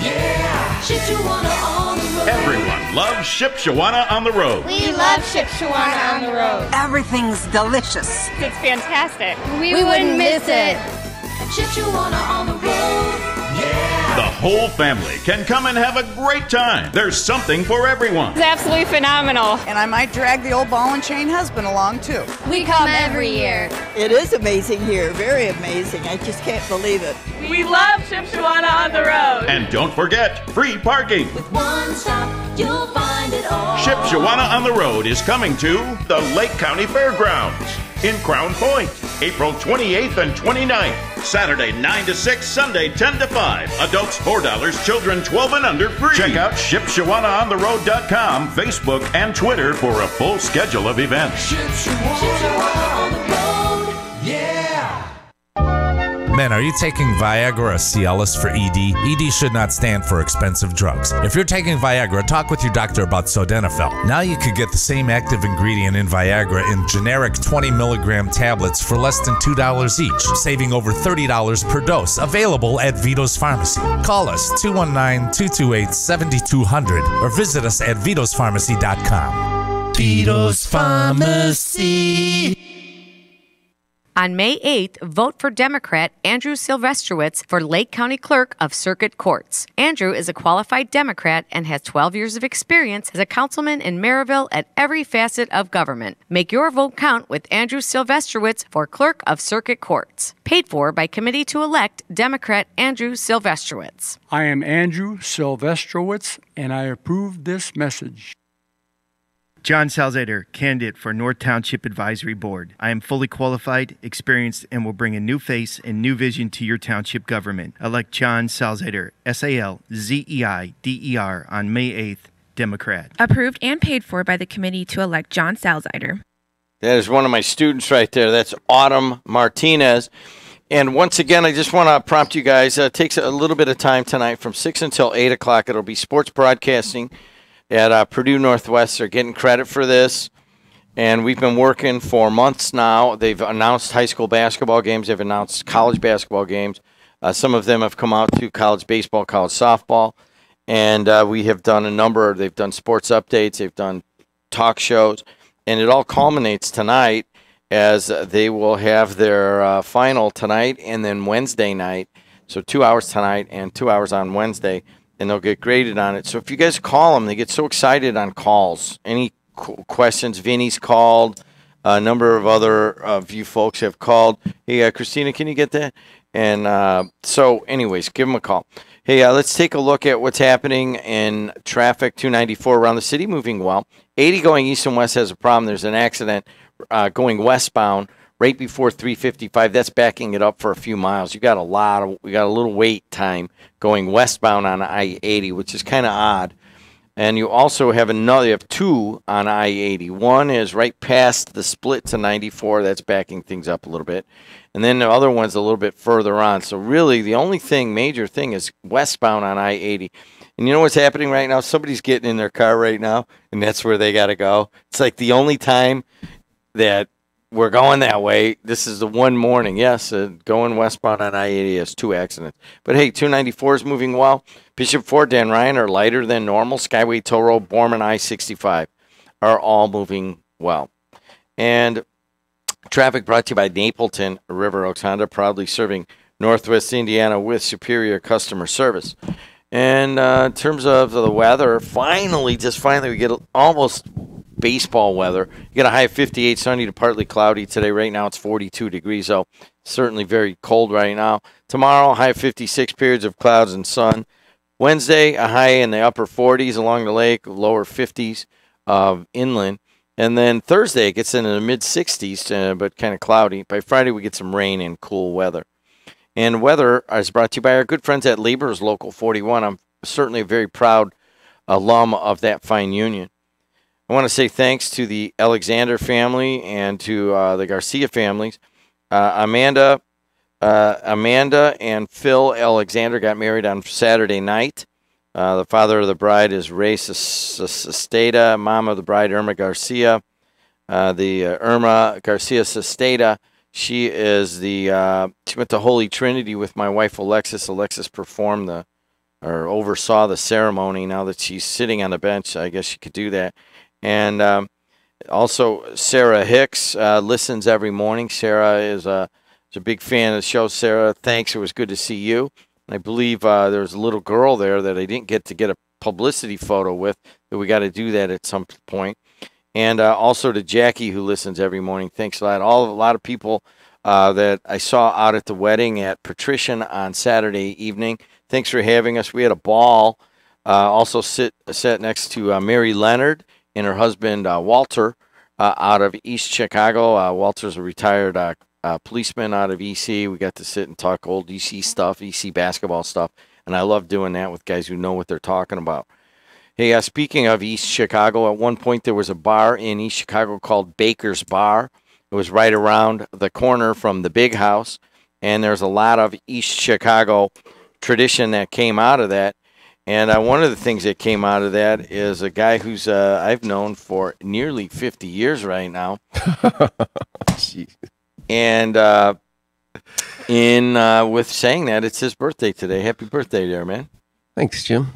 Yeah. Shipshawana on the road. Everyone loves Shipshawana on the road. We love Shipshawana on the road. Everything's delicious. It's fantastic. We wouldn't miss it. Shipshawana on the road. The whole family can come and have a great time. There's something for everyone. It's absolutely phenomenal. And I might drag the old ball and chain husband along too. We come every year. It is amazing here. Very amazing. I just can't believe it. We love Shipshawana on the road. And don't forget, free parking. With one stop, you'll find it all. Shipshawana on the road is coming to the Lake County Fairgrounds in Crown Point, April 28th and 29th. Saturday 9 to 6, Sunday 10 to 5. Adults $4, children 12 and under free. Check out ShipShawanaOnTheRoad.com, Facebook, and Twitter for a full schedule of events. on the road. Yeah. Men, are you taking Viagra or Cialis for ED? ED should not stand for expensive drugs. If you're taking Viagra, talk with your doctor about Sildenafil. Now you could get the same active ingredient in Viagra in generic 20 milligram tablets for less than $2 each, saving over $30 per dose. Available at Vito's Pharmacy. Call us 219-228-7200 or visit us at VitosPharmacy.com. Vito's Pharmacy. On May 8th, vote for Democrat Andrew Silvestrowitz for Lake County Clerk of Circuit Courts. Andrew is a qualified Democrat and has 12 years of experience as a councilman in Maryville at every facet of government. Make your vote count with Andrew Silvestrowitz for Clerk of Circuit Courts. Paid for by Committee to Elect Democrat Andrew Silvestrowitz. I am Andrew Silvestrowitz, and I approve this message. John Salzader, candidate for North Township Advisory Board. I am fully qualified, experienced, and will bring a new face and new vision to your township government. Elect John Salzader, Salzeider, on May 8th, Democrat. Approved and paid for by the committee to elect John Salzider. That is one of my students right there. That's Autumn Martinez. And once again, I just want to prompt you guys. It takes a little bit of time tonight from 6 until 8 o'clock. It'll be sports broadcasting at Purdue Northwest. They're getting credit for this, and we've been working for months now. They've announced high school basketball games. They've announced college basketball games. Some of them have come out to college baseball, college softball, and we have done a number. They've done sports updates. They've done talk shows, and it all culminates tonight as they will have their final tonight and then Wednesday night. So 2 hours tonight and 2 hours on Wednesday, and they'll get graded on it. So if you guys call them, they get so excited on calls. Any questions? Vinny's called. A number of other of you folks have called. Hey, Christina, can you get that? And so anyways, give them a call. Hey, let's take a look at what's happening in traffic. 294 around the city, moving well. 80 going east and west has a problem. There's an accident going westbound right before 355. That's backing it up for a few miles. We got a little wait time going westbound on I-80, which is kind of odd. And you also have you have two on I-80. One is right past the split to 94. That's backing things up a little bit. And then the other one's a little bit further on. So really the only major thing is westbound on I-80. And you know what's happening right now? Somebody's getting in their car right now, and that's where they got to go. It's like the only time that we're going that way. This is the one morning. Yes, going westbound on I-80 has two accidents. But, hey, 294 is moving well. Bishop Ford, Dan Ryan are lighter than normal. Skyway Toll Road, Borman, I-65 are all moving well. And traffic brought to you by Napleton River Oaks Honda, proudly serving Northwest Indiana with superior customer service. And in terms of the weather, finally, we get almost baseball weather. You got a high of 58, sunny to partly cloudy today. Right now it's 42 degrees, so certainly very cold right now. Tomorrow, high of 56, periods of clouds and sun. Wednesday, a high in the upper 40s along the lake, lower 50s inland. And then Thursday, it gets into the mid-60s, but kind of cloudy. By Friday, we get some rain and cool weather. And weather is brought to you by our good friends at Laborers Local 41. I'm certainly a very proud alum of that fine union. I want to say thanks to the Alexander family and to the Garcia families. Amanda and Phil Alexander got married on Saturday night. The father of the bride is Ray Sesteta. Mom of the bride, Irma Garcia. Irma Garcia Sesteta. She went to Holy Trinity with my wife Alexis. Alexis performed oversaw the ceremony. Now that she's sitting on the bench, I guess she could do that. And also Sarah Hicks listens every morning. Sarah is a big fan of the show. Sarah, thanks. It was good to see you. I believe there was a little girl there that I didn't get to get a publicity photo with, but we got to do that at some point. And also to Jackie, who listens every morning. Thanks a lot. A lot of people that I saw out at the wedding at Patrician on Saturday evening. Thanks for having us. We had a ball. Also sat next to Mary Leonard and her husband, Walter, out of East Chicago. Walter's a retired policeman out of EC. We got to sit and talk old EC stuff, EC basketball stuff, and I love doing that with guys who know what they're talking about. Hey, speaking of East Chicago, at one point there was a bar in East Chicago called Baker's Bar. It was right around the corner from the Big House, and there's a lot of East Chicago tradition that came out of that. And one of the things that came out of that is a guy who's I've known for nearly 50 years right now. And with saying that, it's his birthday today. Happy birthday there, man. Thanks, Jim.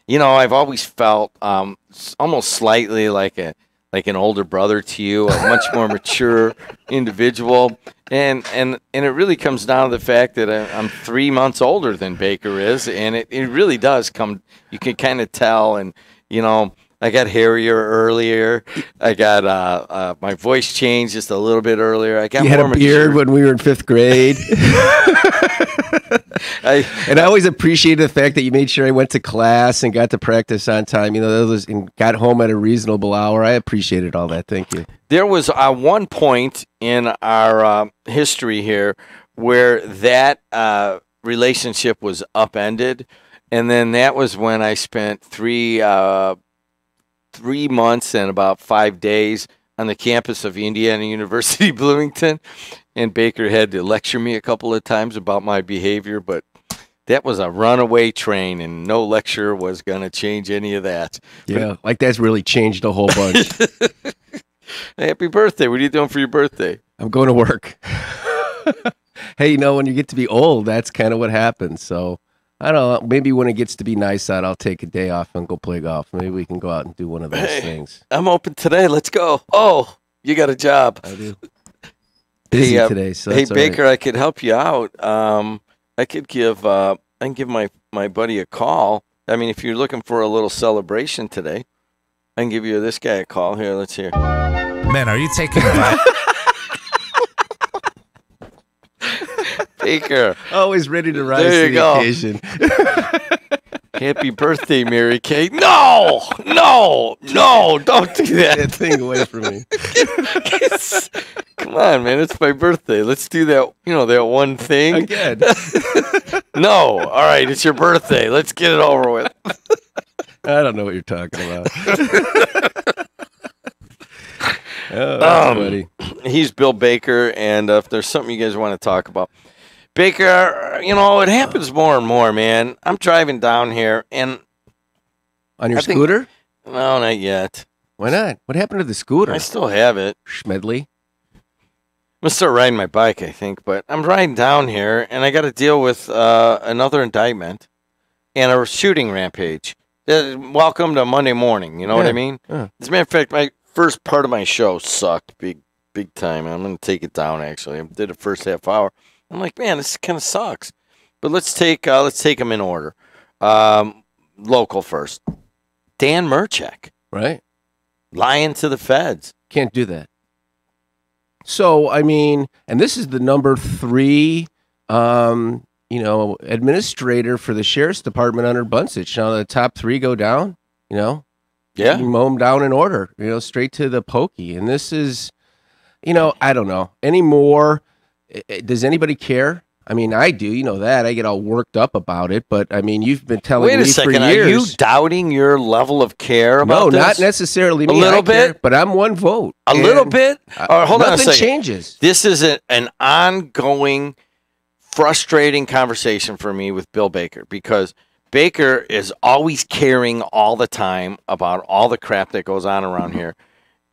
You know, I've always felt almost slightly like an older brother to you, a much more mature individual. And it really comes down to the fact that I'm 3 months older than Baker is, and it really does come. You can kind of tell, and you know, I got hairier earlier. I got my voice changed just a little bit earlier. I got you more had a beard when we were in 5th grade. And I always appreciated the fact that you made sure I went to class and got to practice on time. You know, and got home at a reasonable hour. I appreciated all that. Thank you. There was one point in our history here where that relationship was upended, and then that was when I spent 3 months and about 5 days on the campus of Indiana University, Bloomington, and Baker had to lecture me a couple of times about my behavior, but that was a runaway train, and no lecture was going to change any of that. Yeah, like that's really changed a whole bunch. Happy birthday. What are you doing for your birthday? I'm going to work. Hey, you know, when you get to be old, that's kind of what happens. So, I don't know. Maybe when it gets to be nice out, I'll take a day off and go play golf. Maybe we can go out and do one of those things. I'm open today. Let's go. Oh, you got a job. I do. Busy today, so hey, that's all Baker, right. I could help you out. I can give my buddy a call. I mean, if you're looking for a little celebration today, I can give you this guy a call. Here, let's hear. Man, are you taking Baker? Always ready to rise There to you the go. occasion. Happy birthday, Mary Kate. No, don't do that. Get that thing away from me. Come on, man. It's my birthday. Let's do that, that one thing. Again. No. All right, it's your birthday. Let's get it over with. I don't know what you're talking about. Oh, that's funny. He's Bll Baker, and if there's something you guys want to talk about. Baker, it happens more and more, man. I'm driving down here, and... On your scooter? No, not yet. Why not? What happened to the scooter? I still have it. Schmedley? I'm going to start riding my bike, I think, but I'm riding down here, and I got to deal with another indictment and a shooting rampage. Welcome to Monday morning, you know what I mean? Yeah. As a matter of fact, my first part of my show sucked big time. I'm going to take it down, actually. I did the first half hour. I'm like, man, this kind of sucks. But let's take them in order. Local first. Dan Murchak. Right. Lying to the feds. Can't do that. So, I mean, and this is the number 3, administrator for the sheriff's department under Bunsich. Now the top 3 go down, Yeah. You mow them down in order, straight to the pokey. And this is, I don't know anymore. Does anybody care? I mean, I do. You know that. I get all worked up about it. But, I mean, you've been telling me for years. Are you doubting your level of care about this? No, not necessarily me. A little bit? But I'm one vote. A little bit? Hold on a nothing second. changes. This is an ongoing, frustrating conversation for me with Bll Baker, because Baker is always caring all the time about all the crap that goes on around here.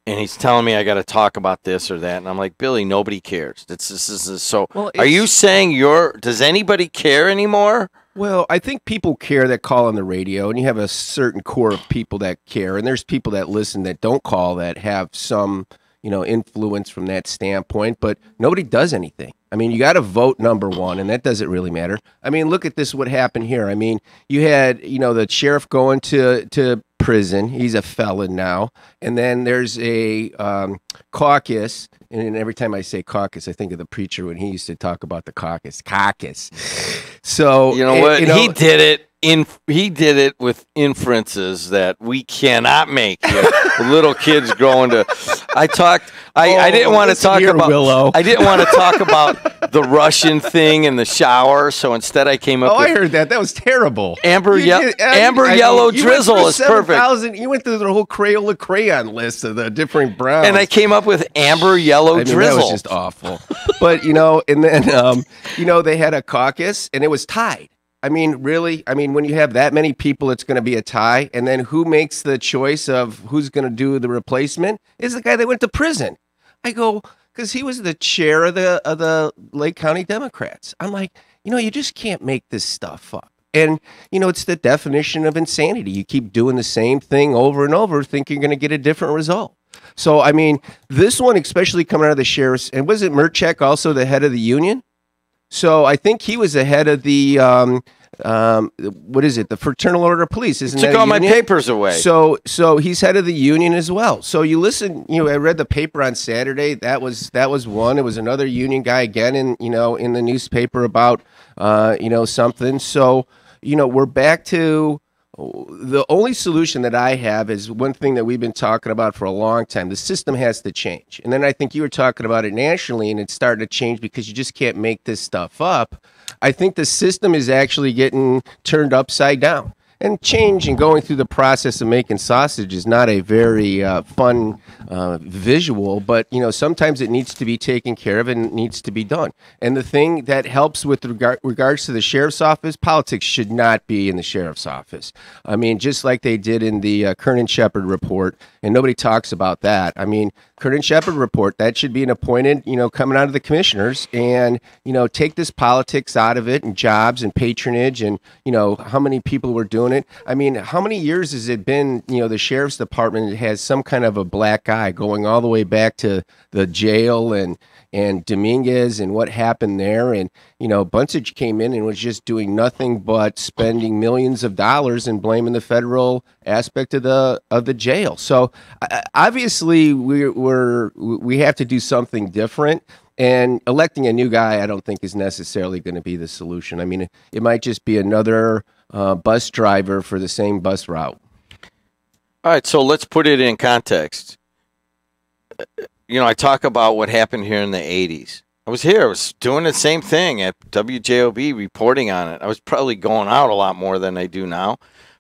And he's telling me I got to talk about this or that, and I'm like, Billy, nobody cares. This is so. Well, are you saying does anybody care anymore? Well, I think people care that call on the radio, and you have a certain core of people that care, and there's people that listen that don't call that have some, influence from that standpoint, but nobody does anything. I mean, you got to vote number 1, and that doesn't really matter. I mean, look at this, what happened here. I mean, you had, the sheriff going to prison. He's a felon now. And then there's a caucus. And every time I say caucus, I think of the preacher when he used to talk about the caucus. So you know what? He did it. he did it with inferences that we cannot make here. Little kids growing to. I didn't want to talk about Willow. I didn't want to talk about the Russian thing in the shower, so instead I came up. Oh, with I heard that. That was terrible. Amber yellow drizzle is perfect. You went through the whole Crayola crayon list of the different browns, and I came up with amber yellow drizzle. That was just awful. But and then they had a caucus, and it was tied. I mean, really? I mean, when you have that many people, it's going to be a tie. And then who makes the choice of who's going to do the replacement is the guy that went to prison. I go, because he was the chair of the Lake County Democrats. I'm like, you just can't make this stuff up. And, it's the definition of insanity. You keep doing the same thing over and over, think you're going to get a different result. So, I mean, this one, especially coming out of the sheriff's, and was it Murchak also the head of the union? So I think he was the head of the what is it? The Fraternal Order of Police. Isn't took that all my union? papers away. So he's head of the union as well. So you listen. I read the paper on Saturday. That was one. It was another union guy again in the newspaper about something. So we're back to. The only solution that I have is one thing that we've been talking about for a long time. The system has to change. And then I think you were talking about it nationally, and it's starting to change because you just can't make this stuff up. I think the system is actually getting turned upside down. And change and going through the process of making sausage is not a very fun visual, but sometimes it needs to be taken care of and it needs to be done. And the thing that helps with regards to the sheriff's office, politics should not be in the sheriff's office. I mean, just like they did in the Kernan Shepard report, and nobody talks about that. I mean, Kernan Shepard report, that should be an appointed, coming out of the commissioners, and take this politics out of it, and jobs and patronage, and how many people were doing it. I mean, how many years has it been, the sheriff's department has some kind of a black eye going all the way back to the jail and Dominguez and what happened there. And, Bunsich came in and was just doing nothing but spending millions of dollars and blaming the federal aspect of the jail. So obviously we have to do something different. And electing a new guy, I don't think is necessarily going to be the solution. I mean, it might just be another bus driver for the same bus route. All right, so let's put it in context. I talk about what happened here in the 80s. I was here. I was doing the same thing at WJOB, reporting on it. I was probably going out a lot more than I do now.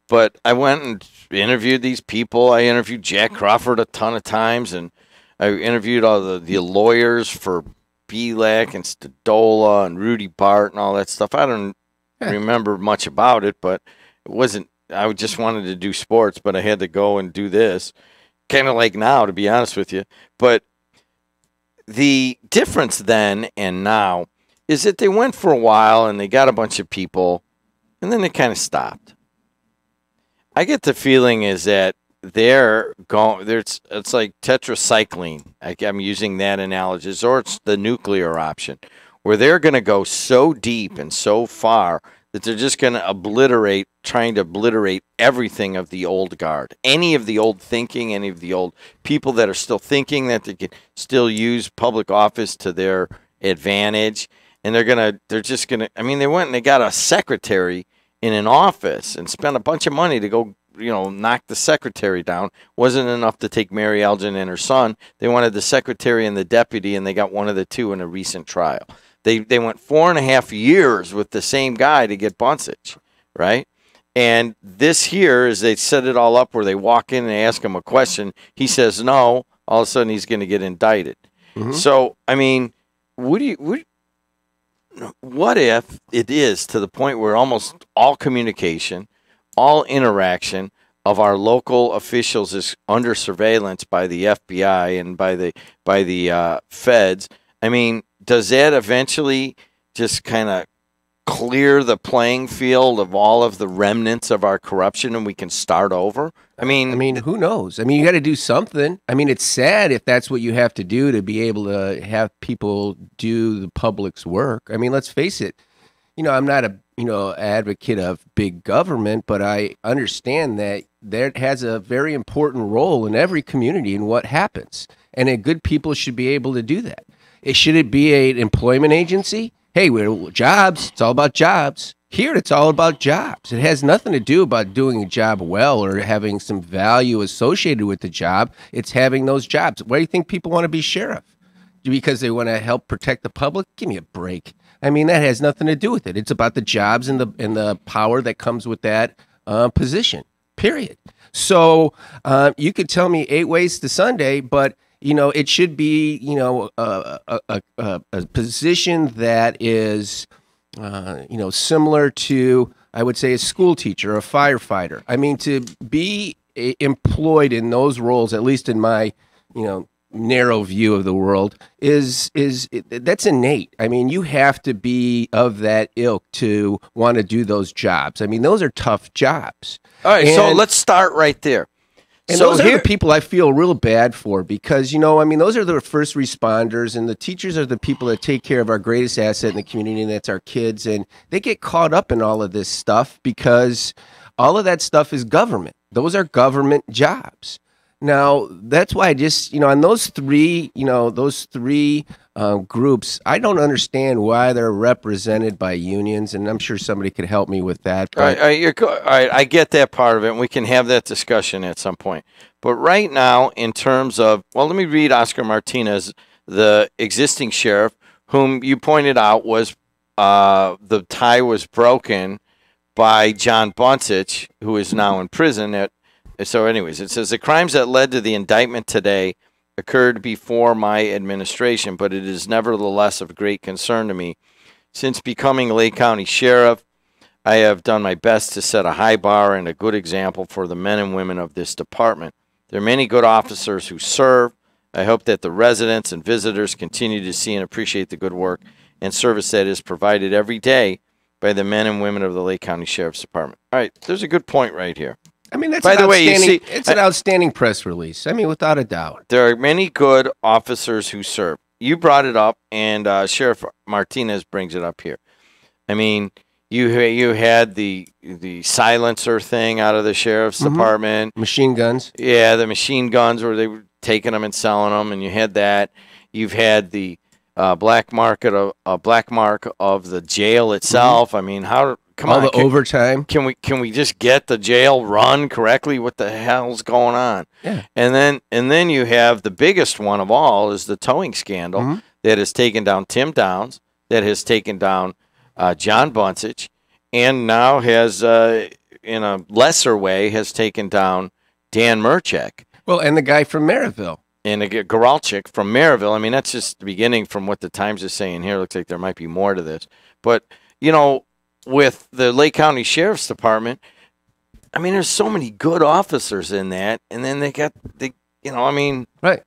But I went and interviewed these people. I interviewed Jack Crawford a ton of times, and I interviewed all the lawyers for Belak and Stadola and Rudy Bart and all that stuff. I don't remember much about it, but it wasn't. I just wanted to do sports, but I had to go and do this. Kind of like now, to be honest with you. But the difference then and now is that they went for a while and they got a bunch of people, and then they kind of stopped. I get the feeling is that they're going. It's like tetracycline. I'm using that analogy, or it's the nuclear option, where they're going to go so deep and so far that they're just going to trying to obliterate everything of the old guard, any of the old thinking, any of the old people that are still thinking that they can still use public office to their advantage, and they're just gonna. I mean, they went and they got a secretary in an office and spent a bunch of money to go, knock the secretary down. Wasn't enough to take Mary Elgin and her son. They wanted the secretary and the deputy, and they got one of the two in a recent trial. They went 4.5 years with the same guy to get Bunsich, right? And this here is they set it all up where they walk in and they ask him a question. He says no. All of a sudden, he's going to get indicted. Mm-hmm. So, I mean, what if it is to the point where almost all communication, all interaction of our local officials is under surveillance by the FBI and by the feds? I mean, does that eventually just kind of clear the playing field of all of the remnants of our corruption and we can start over? I mean, who knows? I mean, you got to do something. I mean, it's sad if that's what you have to do to be able to have people do the public's work. I mean, let's face it. I'm not a advocate of big government, but I understand that there has a very important role in every community in what happens, and good people should be able to do that. Should it be an employment agency? hey, we're jobs. It's all about jobs. Here, it's all about jobs. It has nothing to do about doing a job well or having some value associated with the job. It's having those jobs. Why do you think people want to be sheriff? Because they want to help protect the public? Give me a break. I mean, that has nothing to do with it. It's about the jobs and the power that comes with that position, period. So you could tell me 8 ways to Sunday, but it should be, a position that is, similar to, I would say, a school teacher, a firefighter. I mean, to be employed in those roles, at least in my, narrow view of the world, that's innate. I mean, you have to be of that ilk to want to do those jobs. I mean, those are tough jobs. All right, so let's start right there. And those are the people I feel real bad for because, those are the first responders and the teachers are the people that take care of our greatest asset in the community, and that's our kids. And they get caught up in all of this stuff because all of that stuff is government. Those are government jobs. Now, that's why I just, on those three groups, I don't understand why they're represented by unions, and I'm sure somebody could help me with that. But all right, I get that part of it, and we can have that discussion at some point. But right now, in terms of, let me read Oscar Martinez, the existing sheriff, whom you pointed out was the tie was broken by John Buncich, who is now in prison. So anyways, it says, the crimes that led to the indictment today occurred before my administration, but it is nevertheless of great concern to me. Since becoming Lake County Sheriff, I have done my best to set a high bar and a good example for the men and women of this department. There are many good officers who serve. I hope that the residents and visitors continue to see and appreciate the good work and service that is provided every day by the men and women of the Lake County Sheriff's Department. All right, there's a good point right here. I mean, that's by the way, it's an outstanding press release. I mean, without a doubt. There are many good officers who serve. You brought it up, and Sheriff Martinez brings it up here. I mean, you had the silencer thing out of the sheriff's department. Machine guns. Yeah, the machine guns where they were taking them and selling them, and you had that. You've had the black mark of the jail itself. I mean, come on, overtime. Can we just get the jail run correctly? What the hell's going on? Yeah. And then you have the biggest one of all is the towing scandal that has taken down Tim Downs, that has taken down John Buncich, and now has in a lesser way has taken down Dan Murchek. Well, and the guy from Maryville. And Goralchik from Maryville. I mean, that's just the beginning from what the Times is saying here. Looks like there might be more to this. But, with the Lake County Sheriff's Department, I mean, there's so many good officers in that. And then they got, right.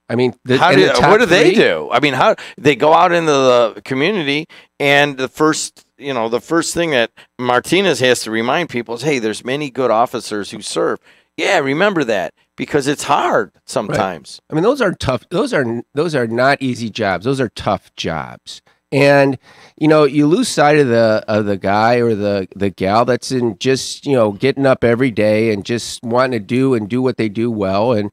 I mean, what do they do? I mean, how they go out into the community, and the first thing that Martinez has to remind people is, hey, there's many good officers who serve. Yeah, remember that, because it's hard sometimes. Right. I mean, those are tough. Those are not easy jobs. Those are tough jobs. And you lose sight of the guy or the gal that's in just getting up every day and just wanting to do what they do well, and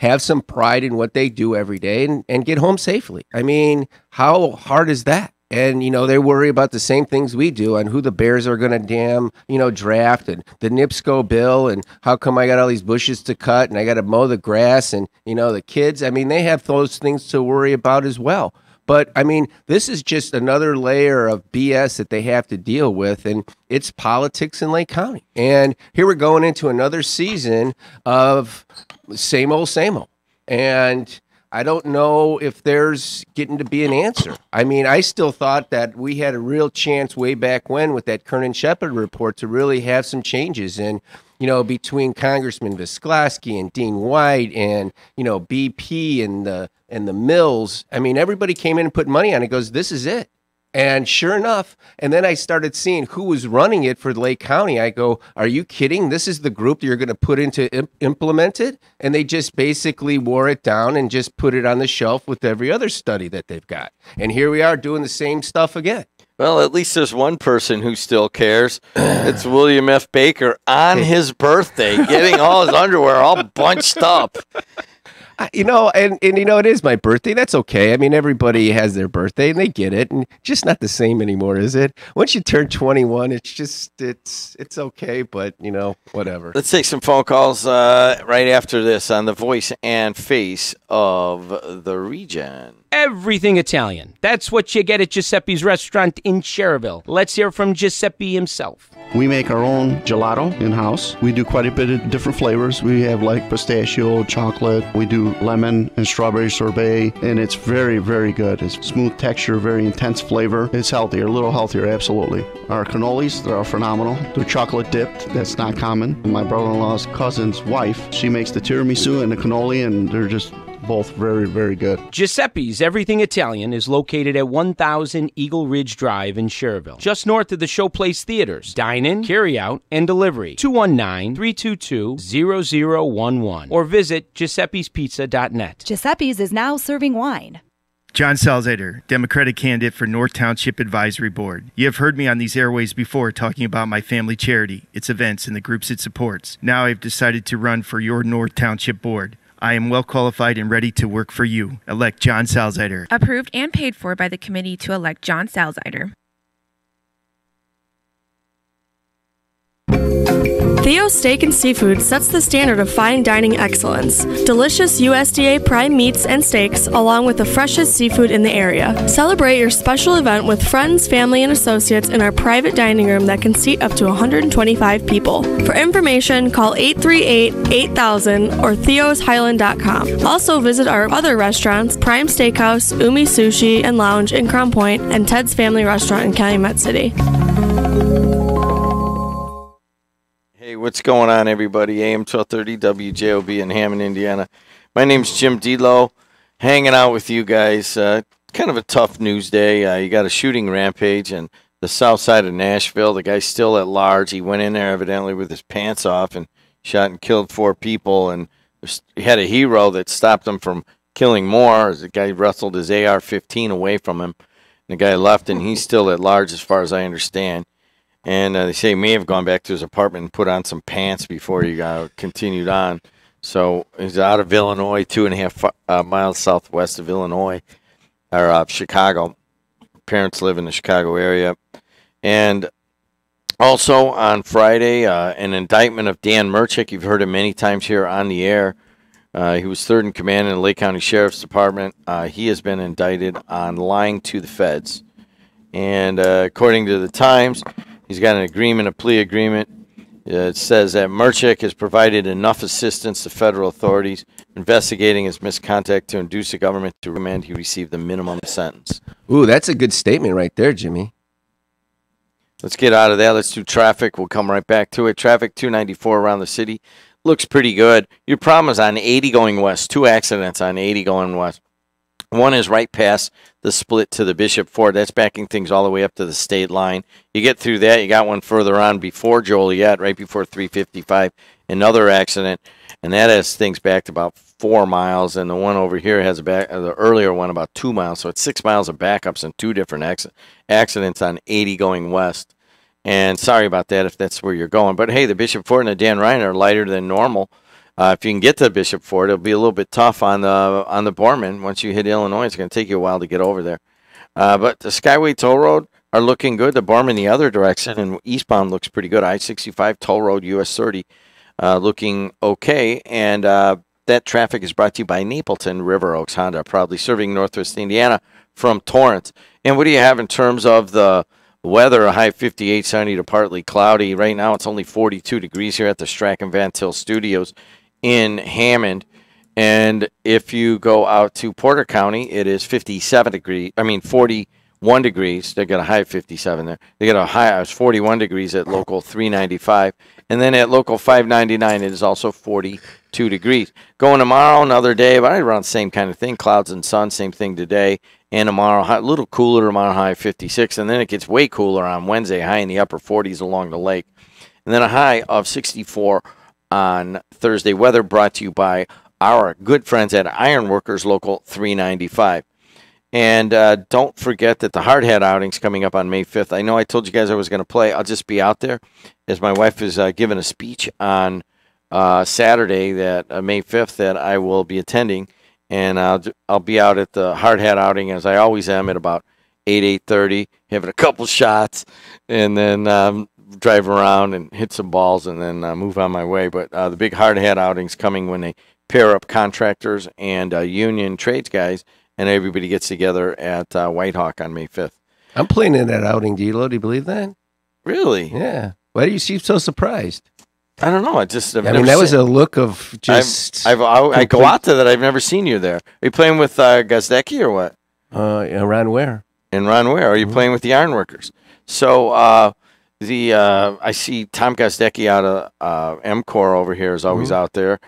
have some pride in what they do every day and get home safely. I mean, how hard is that? And, they worry about the same things we do on who the Bears are going to draft, and the NIPSCO bill, and how come I got all these bushes to cut and I got to mow the grass, and, the kids. I mean, they have those things to worry about as well. But, I mean, this is just another layer of BS that they have to deal with, and it's politics in Lake County. And here we're going into another season of same old, same old. And I don't know if there's getting to be an answer. I mean, I still thought that we had a real chance way back when with that Kernan Shepard report to really have some changes. And, between Congressman Visklaski and Dean White and, BP and the Mills, I mean, everybody came in and put money on it, goes, this is it. And sure enough, and then I started seeing who was running it for Lake County. I go, are you kidding? This is the group that you're going to put into implement it? And they just basically wore it down and just put it on the shelf with every other study that they've got. And here we are doing the same stuff again. Well, at least there's one person who still cares. It's William F. Baker on his birthday, getting all his underwear all bunched up. And it is my birthday. That's okay. I mean, everybody has their birthday and they get it, and just not the same anymore, is it? Once you turn 21, it's okay, but whatever. Let's take some phone calls right after this on the voice and face of the region. Everything Italian. That's what you get at Giuseppe's restaurant in Cherville. Let's hear from Giuseppe himself. We make our own gelato in-house. We do quite a bit of different flavors. We have like pistachio, chocolate. We do lemon and strawberry sorbet, and it's very, very good. It's smooth texture, very intense flavor. It's healthier, a little healthier, absolutely. Our cannolis, they're phenomenal. They're chocolate dipped. That's not common. My brother-in-law's cousin's wife, she makes the tiramisu and the cannoli, and they're just both very, very good. Giuseppe's Everything Italian is located at 1000 Eagle Ridge Drive in Cherville, just north of the Showplace Theaters. Dine-in, carry-out, and delivery. 219-322-0011 or visit giuseppespizza.net. Giuseppe's is now serving wine. John Salzader, Democratic candidate for North Township Advisory Board. You have heard me on these airways before talking about my family charity, its events, and the groups it supports. Now I've decided to run for your North Township Board. I am well qualified and ready to work for you. Elect John Salzader. Approved and paid for by the committee to elect John Salzader. Theo's Steak and Seafood sets the standard of fine dining excellence. Delicious USDA prime meats and steaks, along with the freshest seafood in the area. Celebrate your special event with friends, family, and associates in our private dining room that can seat up to 125 people. For information, call 838-8000 or theoshighland.com. Also visit our other restaurants, Prime Steakhouse, Umi Sushi and Lounge in Crown Point, and Ted's Family Restaurant in Calumet City. Hey, what's going on, everybody? AM 1230 WJOB in Hammond, Indiana. My name's Jim Dedelow, hanging out with you guys. Kind of a tough news day. You got a shooting rampage in the south side of Nashville. The guy's still at large. He went in there evidently with his pants off and shot and killed 4 people. And he had a hero that stopped him from killing more. The guy wrestled his AR-15 away from him. The guy left, and he's still at large as far as I understand. And they say he may have gone back to his apartment and put on some pants before he continued on. So he's out of Illinois, 2.5 miles southwest of Illinois, or Chicago. Parents live in the Chicago area. And also on Friday, an indictment of Dan Merchick. You've heard him many times here on the air. He was third in command in the Lake County Sheriff's Department. He has been indicted on lying to the feds. And according to the Times, he's got an agreement, a plea agreement. It says that Merchick has provided enough assistance to federal authorities investigating his misconduct to induce the government to recommend he receive the minimum sentence. Ooh, that's a good statement right there, Jimmy. Let's get out of that. Let's do traffic. We'll come right back to it. Traffic 294 around the city looks pretty good. Your problem is on 80 going west. 2 accidents on 80 going west. One is right past the split to the Bishop Ford. That's backing things all the way up to the state line. You get through that, you got one further on before Joliet, right before 355, another accident, and that has things backed about 4 miles, and the one over here has the earlier one about 2 miles, so it's 6 miles of backups and 2 different accidents on 80 going west. And sorry about that if that's where you're going. But, hey, the Bishop Ford and the Dan Ryan are lighter than normal. If you can get to Bishop Ford, it'll be a little bit tough on the Borman. Once you hit Illinois, it's going to take you a while to get over there. But the Skyway Toll Road are looking good. The Borman the other direction and eastbound looks pretty good. I-65 Toll Road, US 30, looking okay. And that traffic is brought to you by Napleton River Oaks Honda, proudly serving Northwest Indiana from Torrance. And what do you have in terms of the weather? A high 58, sunny to partly cloudy. Right now it's only 42 degrees here at the Strachan Van Til Studios in Hammond. And if you go out to Porter County, it is 41 degrees. They got a high of 57 there. They got a high of 41 degrees at local 395. And then at local 599, it is also 42 degrees. Going tomorrow, another day, but around the same kind of thing. Clouds and sun, same thing today. And tomorrow, a little cooler tomorrow, high of 56. And then it gets way cooler on Wednesday, high in the upper 40s along the lake. And then a high of 64 on Thursday. Weather brought to you by our good friends at Ironworkers Local 395. And don't forget that the Hard Hat outing's coming up on May 5th. I know I told you guys I was going to play. I'll just be out there as my wife is giving a speech on Saturday, that May 5th, that I will be attending, and I'll be out at the Hard Hat outing as I always am at about 8:30, having a couple shots, and then drive around and hit some balls, and then move on my way. But the big Hard Hat outing's coming when they pair up contractors and union trades guys, and everybody gets together at White Hawk on May 5th. I'm playing in that outing, Dedelow. Do you believe that? Really? Yeah. Why do you seem so surprised? I don't know. That was a look of just. I go out to that. I've never seen you there. Are you playing with Gazdecki or what? Ron Ware. And Ron Ware. Are you playing with the Ironworkers? So I see Tom Gazdecki out of MCOR over here is always out there.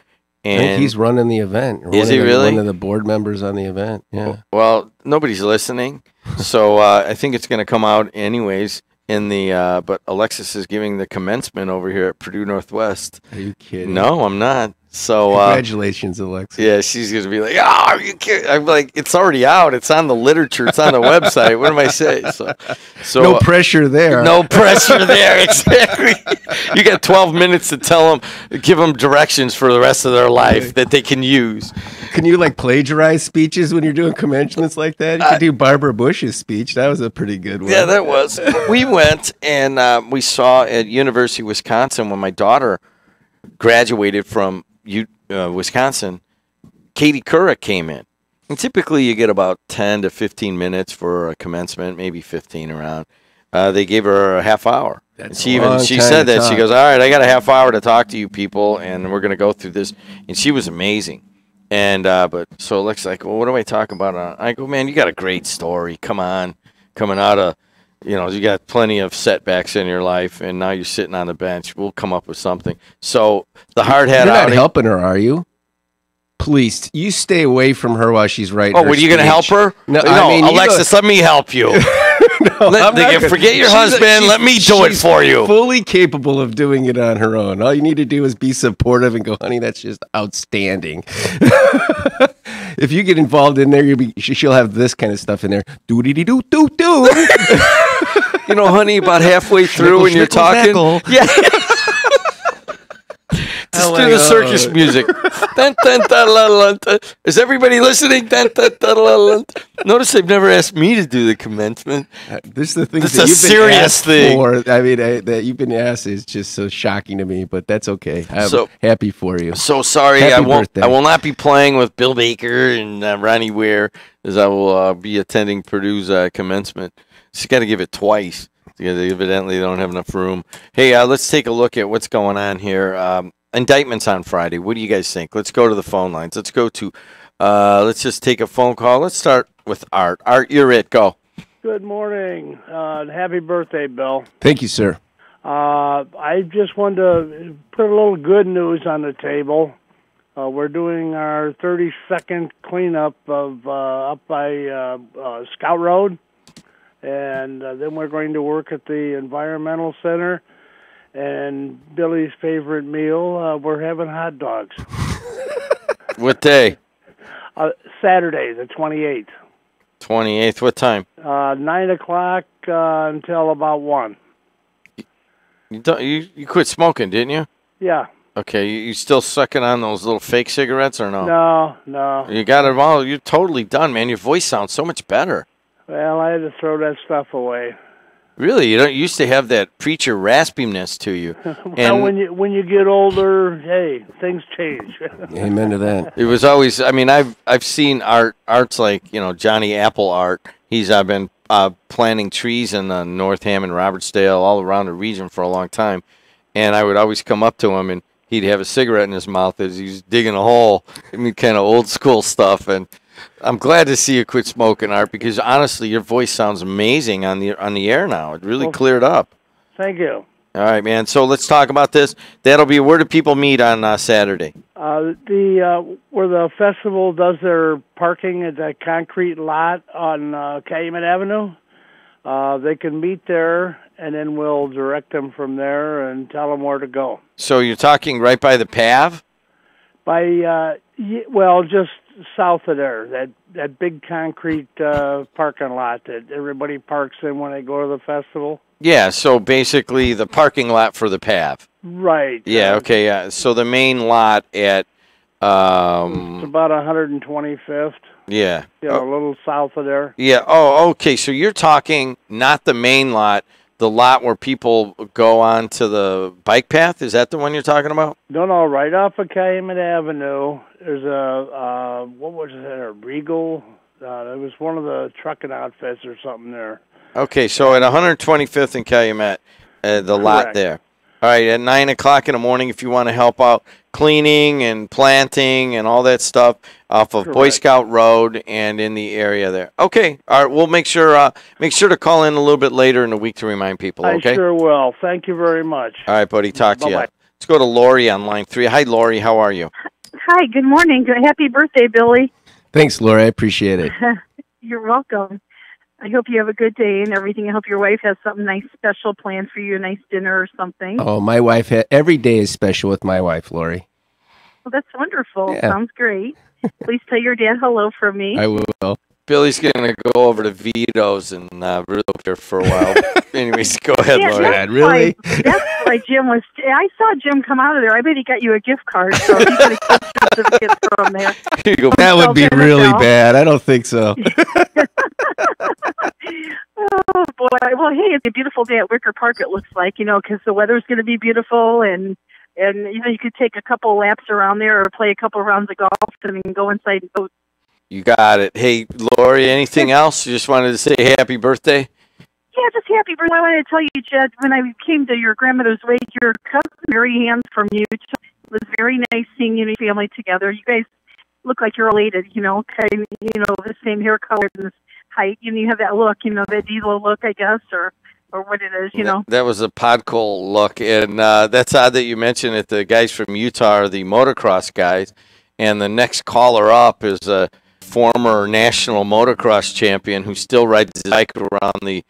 And I think he's running the event. Is he really? One of the board members on the event. Yeah. Well, nobody's listening, so I think it's going to come out anyways. But Alexis is giving the commencement over here at Purdue Northwest. Are you kidding? No, I'm not. So congratulations, Alexis. Yeah, she's gonna be like, "Oh, are you kidding?" I'm like, "It's already out. It's on the literature. It's on the website. What am I saying?" So no pressure there. No pressure there. Exactly. You got 12 minutes to tell them, give them directions for the rest of their life that they can use. Can you plagiarize speeches when you're doing commencements like that? You could do Barbara Bush's speech. That was a pretty good one. Yeah, that was. We went and we saw at University of Wisconsin when my daughter graduated from Wisconsin. Katie Couric came in. And typically you get about 10 to 15 minutes for a commencement, maybe 15 around. They gave her a half hour. She said that. She goes, "All right, I got a half hour to talk to you people, and we're going to go through this." And she was amazing. And so Alexa's like, "Well, what do I talk about?" I go, "Man, you got a great story. Come on, coming out of, you got plenty of setbacks in your life, and now you're sitting on the bench. We'll come up with something." So the Hard Hat You're not outing, helping her, are you? Please, you stay away from her while she's writing. Oh, were you going to help her? No, Alexis, let me help you. Forget your husband. Let me do it for you. She's fully capable of doing it on her own. All you need to do is be supportive and go, "Honey, that's just outstanding." If you get involved in there, she'll have this kind of stuff in there. Do-dee-dee-doo-doo-doo. Honey, about halfway through when you're talking. Yeah. Just do the circus music. Dun, dun, dun, dun, dun. Is everybody listening? Dun, dun, dun, dun, dun. Notice they've never asked me to do the commencement. This is the thing. It's a serious thing. I mean, that you've been asked is just so shocking to me, but that's okay. I'm happy for you. So sorry, I will not be playing with Bll Baker and Ronnie Ware, as I will be attending Purdue's commencement. She's got to give it twice. Evidently, they don't have enough room. Hey, let's take a look at what's going on here. Indictments on Friday. What do you guys think? Let's go to the phone lines. Let's go to, let's just take a phone call. Let's start with Art. Art, you're it. Go. Good morning. Happy birthday, Bill. Thank you, sir. I just wanted to put a little good news on the table. We're doing our 32nd cleanup of up by Scout Road, and then we're going to work at the Environmental Center. And Billy's favorite meal, we're having hot dogs. What day? Saturday, the 28th. 28th, what time? 9 o'clock until about 1. You quit smoking, didn't you? Yeah. Okay, you still sucking on those little fake cigarettes or no? No. You got it all. You're totally done, man. Your voice sounds so much better. Well, I had to throw that stuff away. Really? You don't used to have that preacher raspiness to you. Well, And when you get older, hey, things change. Amen to that. it was always, I mean, I've seen art's like, Johnny Apple art. He's been planting trees in North Hammond, Robertsdale, all around the region for a long time. And I would always come up to him and he'd have a cigarette in his mouth as he's digging a hole. I mean, kind of old school stuff. And I'm glad to see you quit smoking, Art, because honestly, your voice sounds amazing on the air now. It really cleared up. Thank you. All right, man. So let's talk about this. That'll be where do people meet on Saturday? Where the festival does their parking at that concrete lot on Calumet Avenue. They can meet there, and then we'll direct them from there and tell them where to go. So you're talking right by the PAV? Just south of there, that big concrete parking lot that everybody parks in when they go to the festival. Yeah, so basically the parking lot for the PAV. Right. Yeah, okay, yeah. So the main lot at It's about 125th. yeah. You know, a little south of there. Yeah. Oh, okay. So you're talking not the main lot, the lot where people go on to the bike path? Is that the one you're talking about? No, right off of Calumet Avenue. There's a, what was it, a Regal? It was one of the trucking outfits or something there. Okay, so at 125th and Calumet, the lot Correct. there. All right, at 9 o'clock in the morning, if you want to help out cleaning and planting and all that stuff off of Boy Correct. Scout Road and in the area there. Okay, all right, we'll make sure to call in a little bit later in the week to remind people, okay? I sure will. Thank you very much. All right, buddy, talk to you. Bye-bye. Let's go to Lori on line 3. Hi, Lori, how are you? Hi, good morning. Happy birthday, Billy. Thanks, Laura. I appreciate it. You're welcome. I hope you have a good day and everything. I hope your wife has something nice, special planned for you, a nice dinner or something. Oh, my wife, every day is special with my wife, Lori. Well, that's wonderful. Yeah. Sounds great. Please tell your dad hello from me. I will. Billy's going to go over to Vito's and really here for a while. Anyways, go ahead, Yeah, Lori. that's That's why Jim was. I saw Jim come out of there. I bet he got you a gift card. So you got a gift certificate from there. Here you go. That would be really bad. I don't think so. Oh boy! Well, hey, it's a beautiful day at Wicker Park. It looks like, because the weather's going to be beautiful, and you could take a couple laps around there or play a couple rounds of golf, and then go inside and go. You got it. Hey, Lori, anything else? You just wanted to say happy birthday? Yeah, just happy birthday. I wanted to tell you, Jed, when I came to your grandmother's wake, your cousin Mary Ann from Utah, it was very nice seeing you and your family together. You guys look like you're related, kind of, the same hair color and height. You have that look, that Dedelow look, I guess, or what it is, That was a Podcoal look, and that's odd that you mentioned it. The guys from Utah are the motocross guys, and the next caller up is a former national motocross champion who still rides his bike around the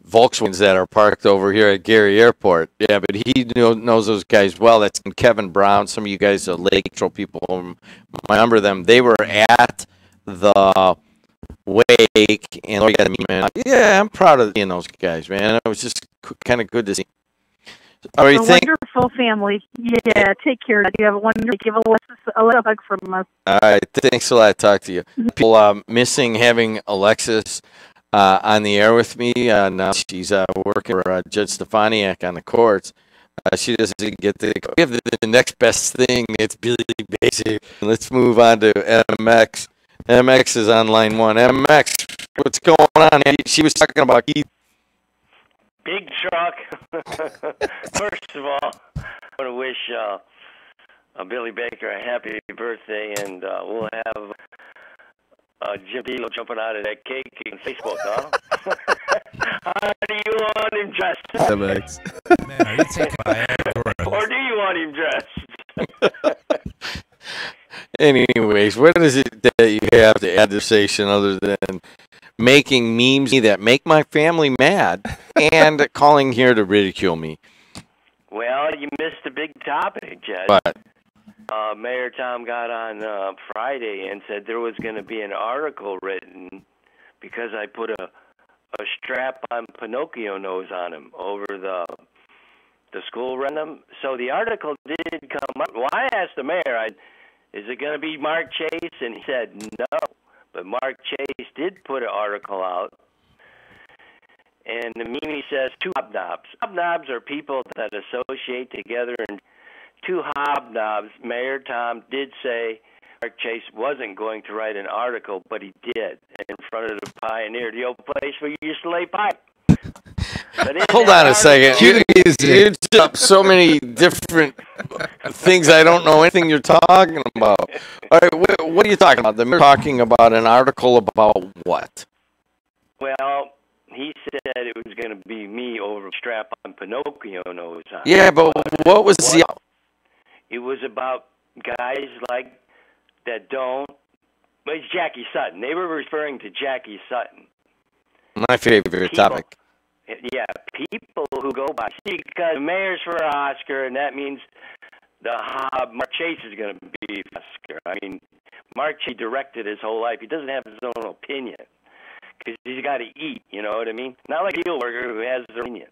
Volkswagens that are parked over here at Gary Airport. Yeah, but he knows those guys well. That's Kevin Brown. Some of you guys are Lake Control people. I remember them. They were at the wake, and we got to meet them. Yeah, I'm proud of those guys, man. It was just kind of good to see. All right, wonderful family. Yeah, take care. You have a wonderful. Give a little hug from us. All right, thanks a lot. Talk to you. People missing having Alexis on the air with me. Now she's working for Judge Stefaniak on the courts. She doesn't get the next best thing. It's Bll Baker. Let's move on to MX. MX is on line 1. MX, what's going on? She was talking about Keith. Big truck. First of all, I want to wish Bll Baker a happy birthday, and we'll have Jim Dedelow jumping out of that cake on Facebook, huh? How do you want him dressed? MX. Man, are you taking Viagra? Or do you want him dressed? Anyways, what is it that you have to add to the station other than making memes that make my family mad and calling here to ridicule me? Well, you missed a big topic, Jed. What? Mayor Tom got on Friday and said there was going to be an article written because I put a strap-on Pinocchio nose on him over the school random. So the article did come up. Well, I asked the mayor, is it going to be Mark Chase? And he said no. But Mark Chase did put an article out. And the meme says two hobnobs. Hobnobs are people that associate together, and two hobnobs. Mayor Tom did say Mark Chase wasn't going to write an article, but he did in front of the Pioneer, the old place where you used to lay pipe. Hold on a second. You up so many different things. I don't know anything you're talking about. All right, what are you talking about? They're talking about an article about what? Well, he said it was going to be me over strap-on Pinocchio nose on. Yeah, but what was the... It was about guys like that don't... Well, it's Jackie Sutton. They were referring to Jackie Sutton. My favorite topic. Yeah, people who go by. See, because the mayor's for an Oscar, and that means Mark Chase is going to be Oscar. I mean, Mark Chase directed his whole life. He doesn't have his own opinion because he's got to eat, you know what I mean? Not like a deal worker who has their opinion.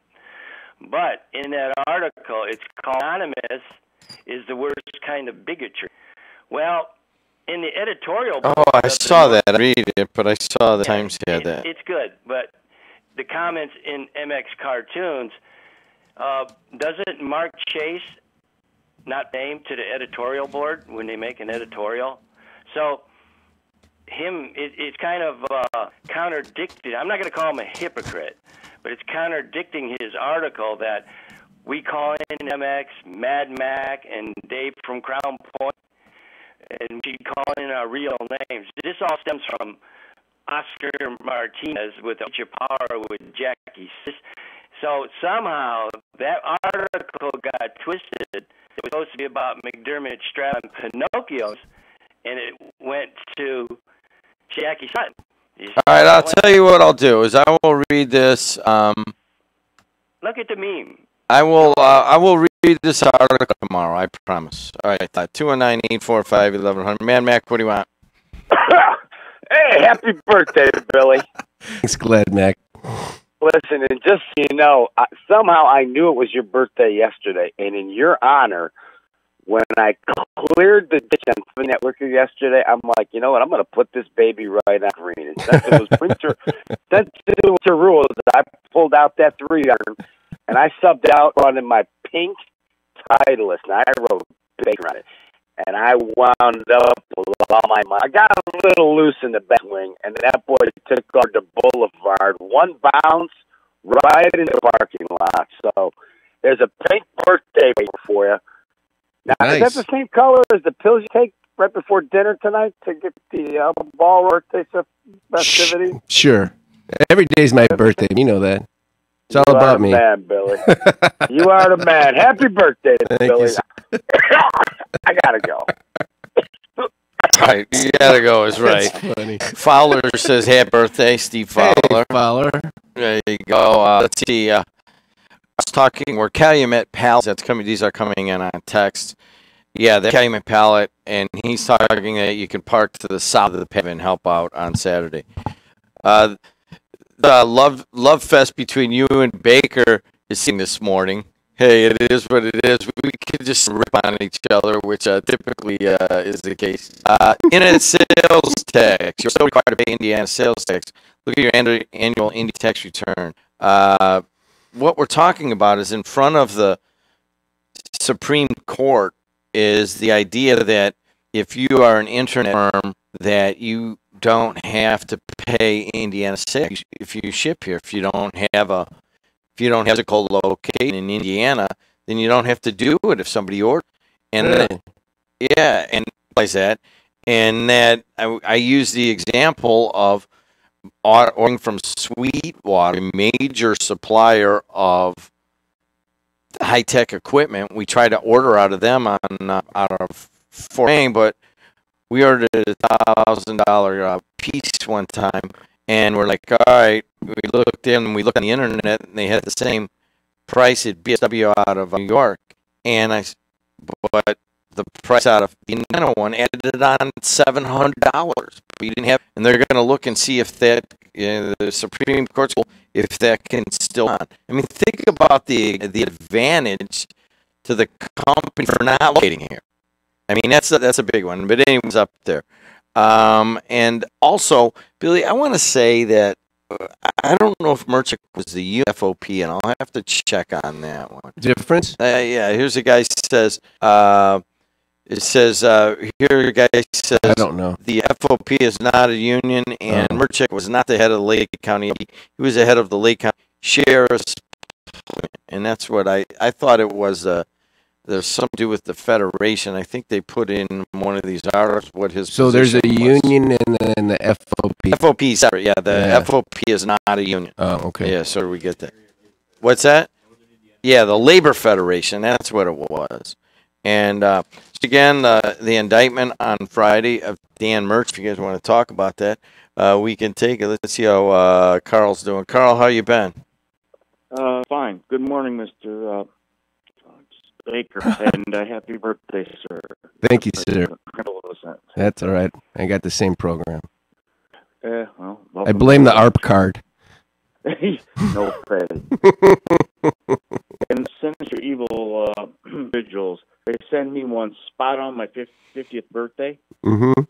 But in that article, it's called "Anonymous is the worst kind of bigotry." Well, in the editorial. Oh, I saw that. I read it, but I saw the Times had that. It's good, but the comments in MX Cartoons, doesn't Mark Chase not name to the editorial board when they make an editorial? So it's kind of contradicted. I'm not going to call him a hypocrite, but it's contradicting his article that we call in MX, Mad Mac, and Dave from Crown Point, and we call in our real names. This all stems from Oscar Martinez with Your Power with Jackie. So somehow that article got twisted. It was supposed to be about McDermott, Stroud, and Pinocchio's, and it went to Jackie Sutton. All right, I'll tell you what I'll do is I will read this. Look at the meme. I will read this article tomorrow. I promise. All right, 219-845-1100. Man, Mac, what do you want? Hey, happy birthday, Billy. Thanks, Glad Mac. Listen, and just so you know, somehow I knew it was your birthday yesterday, and in your honor, when I cleared the ditch on the network yesterday, I'm like, you know what, I'm going to put this baby right on green. And since it was winter rules, I pulled out that 3-iron, and I subbed out on my pink Titleist, and I wrote Baker on it. And I wound up with all my money. I got a little loose in the backwing, and that boy took on the boulevard. One bounce right in the parking lot. So there's a pink birthday for you. Now, nice. Is that the same color as the pills you take right before dinner tonight to get the ball birthday festivity? Sure. Every day's my birthday. You know that. It's all about me. You are the man, Billy. You are the man. Happy birthday, Billy. I gotta go. Right, you gotta go is right. That's funny. Fowler says, happy birthday, Steve Fowler. Hey, Fowler. There you go. Let's see. I was talking, we're Calumet pallets. That's coming. These are coming in on text. Yeah, the Calumet pallet, and he's talking that you can park to the south of the pavement and help out on Saturday. The love fest between you and Baker is seen this morning. Hey, it is what it is. We can just rip on each other, which typically is the case. Internet sales tax. You're still required to pay Indiana sales tax. Look at your annual Indy tax return. What we're talking about is in front of the Supreme Court is the idea that if you are an internet firm, that you don't have to pay Indiana sales if you ship here. If you don't have a physical location in Indiana, then you don't have to do it if somebody orders. And and realize that. And that I use the example of ordering from Sweetwater, a major supplier of high-tech equipment. We try to order out of them out of Fort Wayne, but we ordered a $1,000 piece one time. And we're like, all right, we looked on the internet, and they had the same price at BSW out of New York. And but the price out of the Indiana one added on $700. We didn't have, and they're going to look and see if that the Supreme Court, if that can still on. I mean, think about the advantage to the company for not locating here. I mean, that's a big one. But anyone's up there. And also, Billy, I want to say that I don't know if Merchant was the UFOP, and I'll have to check on that one. Difference? Yeah, here's a guy says, it says, here a guy says, I don't know. The FOP is not a union, and Merchant was not the head of the Lake County. He was the head of the Lake County Sheriff's, and that's what I thought it was. There's something to do with the Federation. I think they put in one of these articles what his So there's a position was. union and then the FOP. FOP is separate. Yeah, the FOP is not a union. Oh, okay. Yeah, so we get that. What's that? Yeah, the Labor Federation. That's what it was. And again, the indictment on Friday of Dan Mertz. If you guys want to talk about that, we can take it. Let's see how Carl's doing. Carl, how you been? Fine. Good morning, Mr. Baker, and happy birthday, sir. Thank you, sir. That's all right. I got the same program. Well, I blame the ARP card. No pay. and Sinister Evil individuals, they send me one spot on my 50th birthday. Mm-hmm.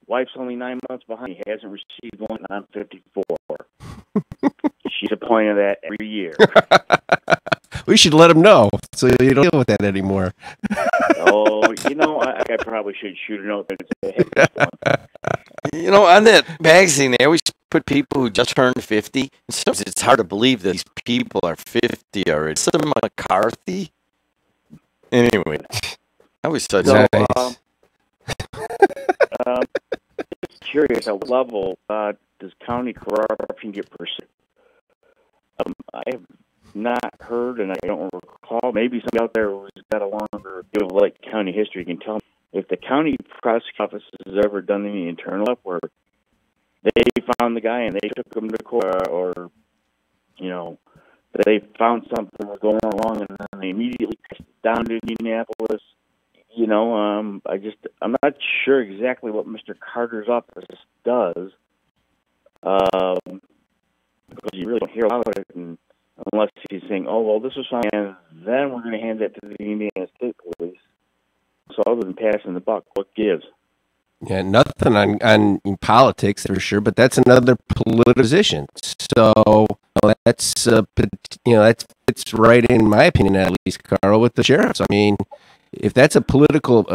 Wife's only 9 months behind. He hasn't received one. I'm 54. She's disappointed that every year. We should let him know so you don't deal with that anymore. Oh, you know, I probably should shoot a note. You know, on that magazine, they always put people who just turned 50. And sometimes it's hard to believe that these people are 50 already. Some McCarthy. Anyway, I was such So, nice. Just curious, at what level does county corruption get pursued? I have not heard, and I don't recall. Maybe somebody out there who's got a longer view of like county history can tell me if the county prosecutor's office has ever done any internal stuff where they found the guy and they took him to court, or you know, they found something was going wrong and then they immediately took it down to Indianapolis. You know, I'm not sure exactly what Mr. Carter's office does, because you really don't hear about it unless he's saying, "Oh, well, this was fine, and then we're going to hand it to the Indiana State Police." So, other than passing the buck, what gives? Yeah, nothing on politics for sure, but that's another political position. So that's that fits right in my opinion, at least, Carl, with the sheriffs. I mean, if that's a political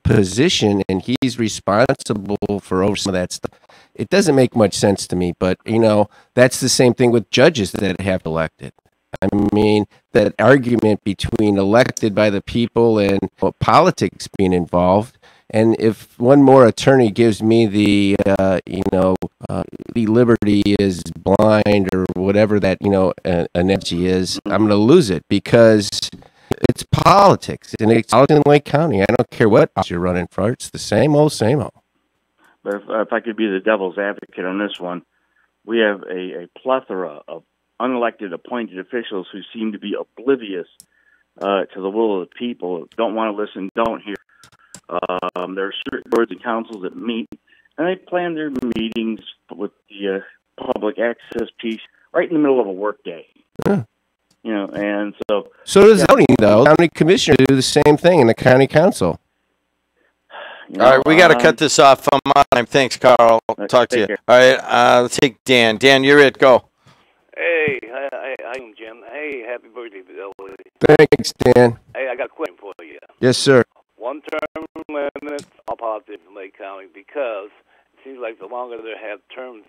position and he's responsible for over some of that stuff, it doesn't make much sense to me. But you know, that's the same thing with judges that have elected. I mean, that argument between elected by the people and politics being involved. And if one more attorney gives me the liberty is blind or whatever that, analogy is, I'm going to lose it because it's politics. And it's out in Lake County. I don't care what office you're running for. It's the same old, same old. But if I could be the devil's advocate on this one, we have a plethora of unelected appointed officials who seem to be oblivious to the will of the people, don't want to listen, don't hear. There are certain boards and councils that meet, and they plan their meetings with the public access piece right in the middle of a workday. Yeah. You know, and so... So does zoning, though. County commissioners do the same thing in the county council. All right, we got to cut this off. I'm on time. Thanks, Carl. Talk to you. care. All right, let's take Dan. Dan, you're it. Go. Hey, I'm Jim. Hey, happy birthday, Bill. Thanks, Dan. Hey, I got a question for you. Yes, sir. One-term limits all politics in Lake County, because it seems like the longer they have terms,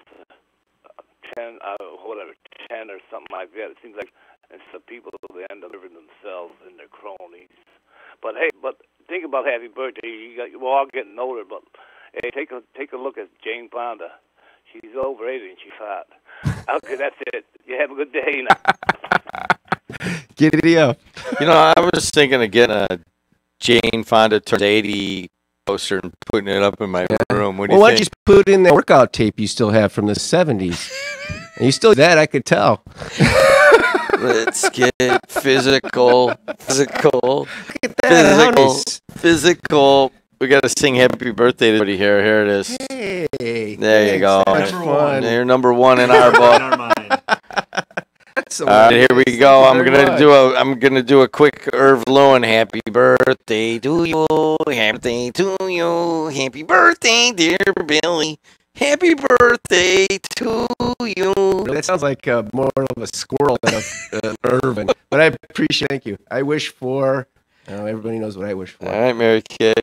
10 or something like that, it seems like it's the people that end up serving themselves and their cronies. But hey, think about happy birthday. We're all getting older, but hey, take a look at Jane Fonda. She's over 80 and she's hot. Okay, that's it. You have a good day now. Giddy up. You know, I was thinking of getting a Jane Fonda turns 80 poster and putting it up in my room. What do you Why don't think? you just put in that workout tape you still have from the 70s? And you still do that, I could tell. Let's get physical. Physical. We got to sing happy birthday to everybody here. Here it is. Hey, there you go. Number one. You're number one in our book. All right, here we go. I'm gonna do a quick Irv Lewin happy birthday to you. Happy birthday to you. Happy birthday, dear Billy. Happy birthday to you. That sounds like more of a squirrel than an Irvin. But I appreciate. Thank you. I wish for. Everybody knows what I wish for. All right, Mary Kay.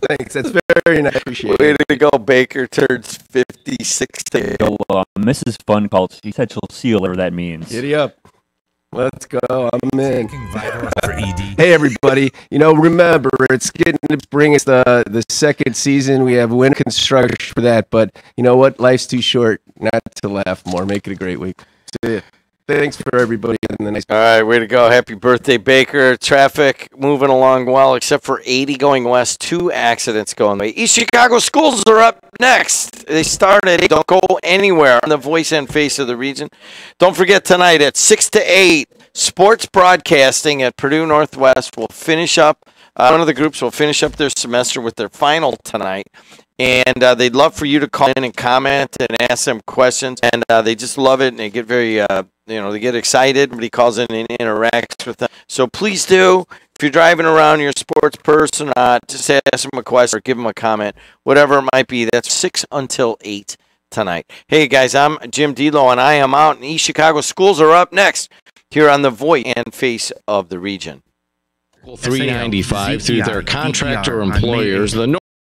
Thanks. That's very nice. Appreciate Way it. to go, Baker turns 56 today. So, Mrs. Fun called. She said she'll see you, whatever that means. Giddy up. Let's go. I'm in. For ED. Hey, everybody. Remember, it's getting to bring us the second season. We have wind construction for that. But you know what? Life's too short not to laugh more. Make it a great week. See ya. Thanks for everybody. And the nice. All right, way to go. Happy birthday, Baker. Traffic moving along well, except for 80 going west. 2 accidents going away. East Chicago schools are up next. They start at 8. Don't go anywhere on the voice and face of the region. Don't forget tonight at 6 to 8, sports broadcasting at Purdue Northwest will finish up. One of the groups will finish up their semester with their final tonight. And they'd love for you to call in and comment and ask them questions. And they just love it, and they get very, they get excited. Everybody calls in and interacts with them. So please do. If you're driving around, you're a sports person, just ask them a question or give them a comment, whatever it might be. That's 6 until 8 tonight. Hey, guys, I'm Jim Dedelow, and I am out in East Chicago. Schools are up next here on the voice and face of the region. 395 through their contractor employers. The